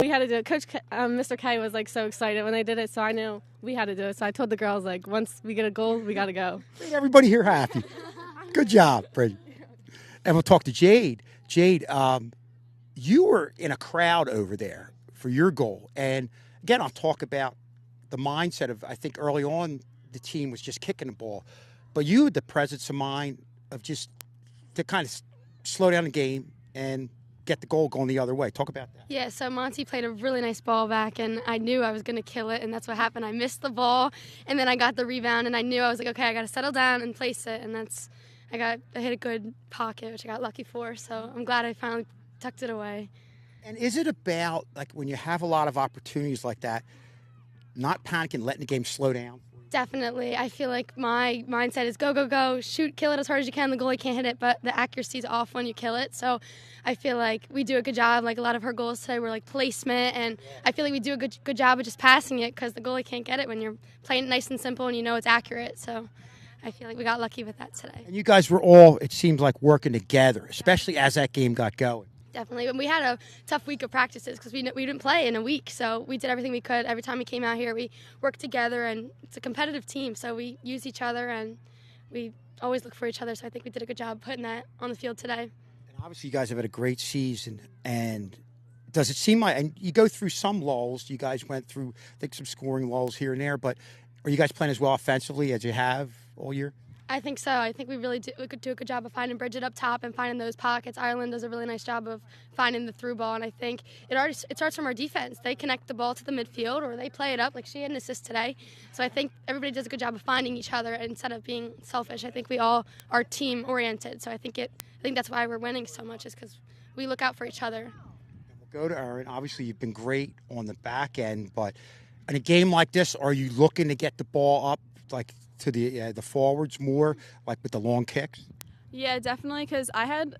We had to do it. Coach Mr. K was so excited when they did it, so I knew we had to do it. So I told the girls once we get a goal, we got to go. Made everybody here happy. Good job, Brady. And we'll talk to Jade. Jade, you were in a crowd over there for your goal, and again, I'll talk about the mindset of I think early on the team was just kicking the ball, but you had the presence of mind of just to kind of slow down the game and get the goal going the other way. Talk about that. Yeah, so Monty played a really nice ball back, and I knew I was going to kill it, and that's what happened. I missed the ball, and then I got the rebound, and I knew I was okay, I got to settle down and place it, and I hit a good pocket, which I got lucky for, so I'm glad I finally tucked it away. And is it about, when you have a lot of opportunities like that, not panicking, letting the game slow down? Definitely. I feel like my mindset is go, go, go, shoot, kill it as hard as you can. The goalie can't hit it, but the accuracy's off when you kill it. So I feel like we do a good job. A lot of her goals today were placement, and I feel like we do a good job of just passing it because the goalie can't get it when you're playing it nice and simple and you know it's accurate. So I feel like we got lucky with that today. And you guys were all, it seems like, working together, especially as that game got going. Definitely. And we had a tough week of practices because we didn't play in a week. So we did everything we could. Every time we came out here, we worked together, and it's a competitive team. So we use each other, and we always look for each other. So I think we did a good job putting that on the field today. And obviously you guys have had a great season. And does it seem like, and you go through some lulls, you guys went through, I think, some scoring lulls here and there, but are you guys playing as well offensively as you have all year? I think so. I think we could do a good job of finding Bridget up top and finding those pockets. Ireland does a really nice job of finding the through ball, and I think it starts from our defense. They connect the ball to the midfield, or they play it up. She had an assist today. So I think everybody does a good job of finding each other instead of being selfish. I think we all are team oriented. So I think that's why we're winning so much, is because we look out for each other. We'll go to Erin. Obviously you've been great on the back end, but in a game like this, are you looking to get the ball up to the forwards more, with the long kicks? Yeah, definitely, because I had,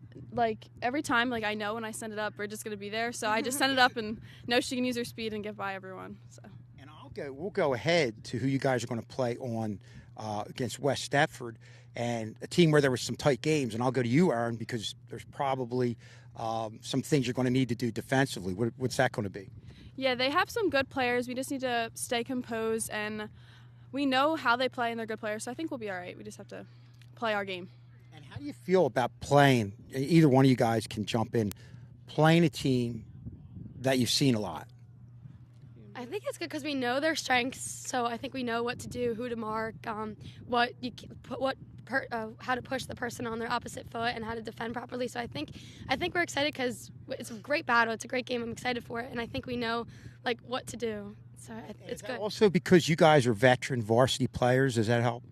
every time, I know when I send it up, we're just going to be there, so I just send it up and know she can use her speed and get by everyone. So. And we'll go ahead to who you guys are going to play on against West Stepford, and a team where there were some tight games, and I'll go to you, Aaron, because there's probably some things you're going to need to do defensively. What's that going to be? Yeah, they have some good players. We just need to stay composed, and we know how they play, and they're good players, so I think we'll be all right. We just have to play our game. And how do you feel about playing, either one of you guys can jump in, playing a team that you've seen a lot? I think it's good because we know their strengths, so I think we know what to do, who to mark, how to push the person on their opposite foot, and how to defend properly. So I think we're excited because it's a great battle. It's a great game. I'm excited for it, and I think we know what to do. So it's good. Also, because you guys are veteran varsity players, does that help?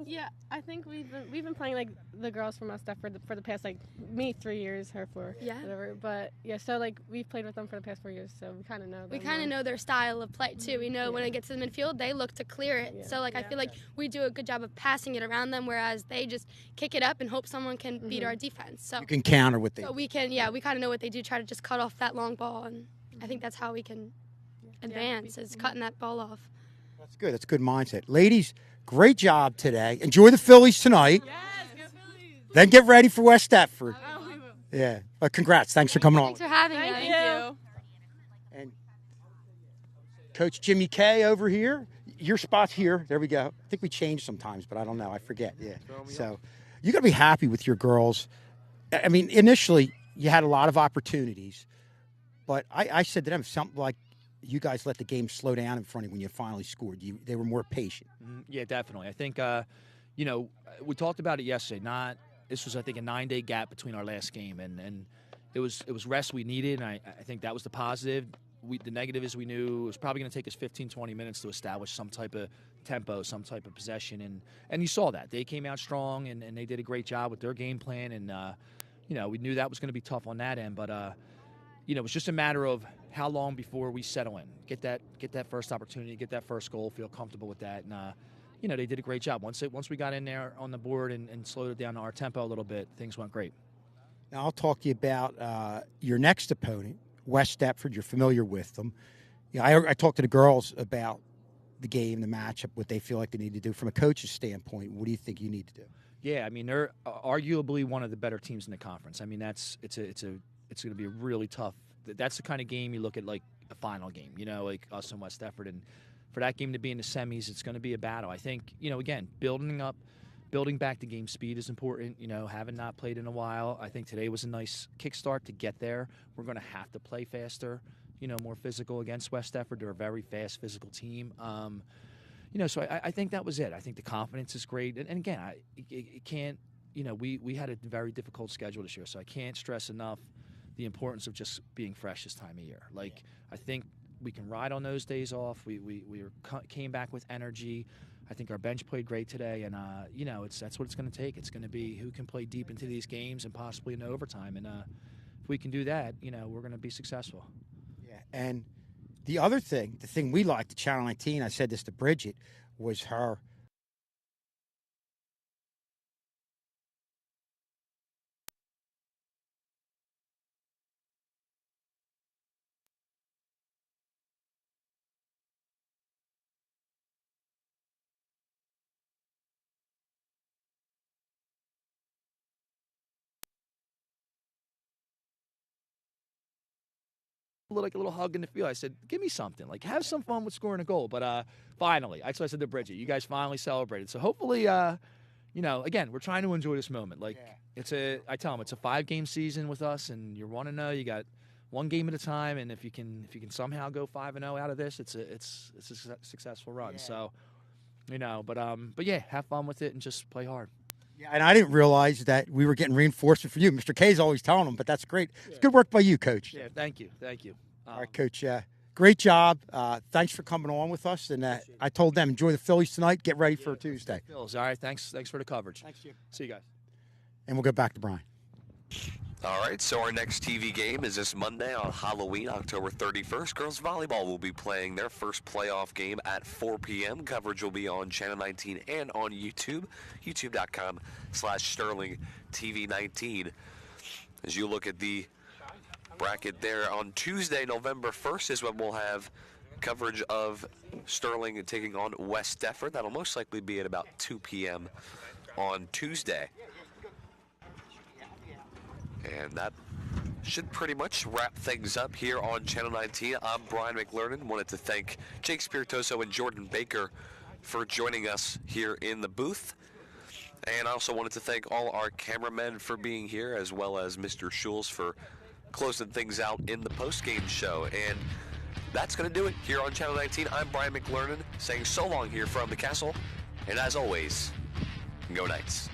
Yeah, I think we've been playing like the girls from us for the past like me 3 years, her 4, whatever. But yeah, so like we've played with them for the past 4 years, so we kind of know them. We kind of know their style of play too. We know when it gets to the midfield, they look to clear it. So like I feel like we do a good job of passing it around them, whereas they just kick it up and hope someone can beat our defense. So You can counter with them. So we can, we kind of know what they do. Try to just cut off that long ball, and I think that's how we can advance is cutting that ball off. That's good. That's a good mindset. Ladies, great job today. Enjoy the Phillies tonight. Yes, go Phillies. Then get ready for West Stepford. Yeah. But congrats. Thanks for coming on. Thanks for having us. Thank you. And Coach Jimmy K over here. Your spot's here. There we go. I think we change sometimes, but I don't know. I forget. Yeah. So you got to be happy with your girls. I mean, initially, you had a lot of opportunities, but I said to them something like, you guys let the game slow down in front of you when you finally scored. They were more patient. Yeah, definitely. I think, we talked about it yesterday. This was, I think, a 9-day gap between our last game, and it was rest we needed, and I think that was the positive. The negative is we knew it was probably going to take us 15, 20 minutes to establish some type of tempo, some type of possession, and you saw that. They came out strong, and they did a great job with their game plan, and, we knew that was going to be tough on that end, but, it was just a matter of how long before we settle in, get that first opportunity, get that first goal, feel comfortable with that, and they did a great job. Once we got in there on the board and slowed it down to our tempo a little bit, things went great. Now I'll talk to you about your next opponent, West Stepford. You're familiar with them. I talked to the girls about the game, the matchup, what they feel like they need to do from a coach's standpoint. What do you think you need to do? Yeah, I mean they're arguably one of the better teams in the conference. I mean it's going to be a really tough. That's the kind of game you look at like a final game, like us and West Stepford. And for that game to be in the semis, it's going to be a battle. I think, again, building back the game speed is important. Having not played in a while, I think today was a nice kickstart to get there. We're going to have to play faster, more physical against West Stepford. They're a very fast, physical team. So I think that was it. I think the confidence is great. And again, it can't, we had a very difficult schedule this year, so I can't stress enough the importance of just being fresh this time of year. I think we can ride on those days off. We came back with energy. I think our bench played great today, and that's what it's going to take. It's going to be who can play deep into these games and possibly into overtime. And if we can do that, we're going to be successful. Yeah, and the other thing, the thing we liked at Channel 19, I said this to Bridget, was her. Like a little hug in the field. I said, give me something. Like, have some fun with scoring a goal. But finally, that's what I said to Bridget. You guys finally celebrated. So hopefully, again, we're trying to enjoy this moment. Like, I tell them, it's a 5-game season with us, and you're 1-0. You got one game at a time, and if you can somehow go 5-0 out of this, it's a successful run. Yeah. So, but yeah, have fun with it and just play hard. Yeah, and I didn't realize that we were getting reinforcement for you. Mr. K's always telling them, but that's great. It's good work by you, Coach. Yeah, thank you. All right, Coach. Great job. Thanks for coming on with us. And I told them, enjoy the Phillies tonight. Get ready for Tuesday. Phillies. All right, thanks for the coverage. Thanks, Jim. See you guys. And we'll go back to Brian. All right, so our next TV game is this Monday on Halloween, October 31st. Girls volleyball will be playing their first playoff game at 4 p.m. Coverage will be on Channel 19 and on YouTube, youtube.com/Sterling TV 19. As you look at the bracket there, on Tuesday, November 1st is when we'll have coverage of Sterling taking on West Stepford. That'll most likely be at about 2 p.m. on Tuesday. And that should pretty much wrap things up here on Channel 19. I'm Brian McLernan. Wanted to thank Jake Spiritoso and Jordan Baker for joining us here in the booth. And I also wanted to thank all our cameramen for being here, as well as Mr. Schulz for closing things out in the post-game show. And that's going to do it here on Channel 19. I'm Brian McLernan saying so long here from the castle. And as always, go Knights.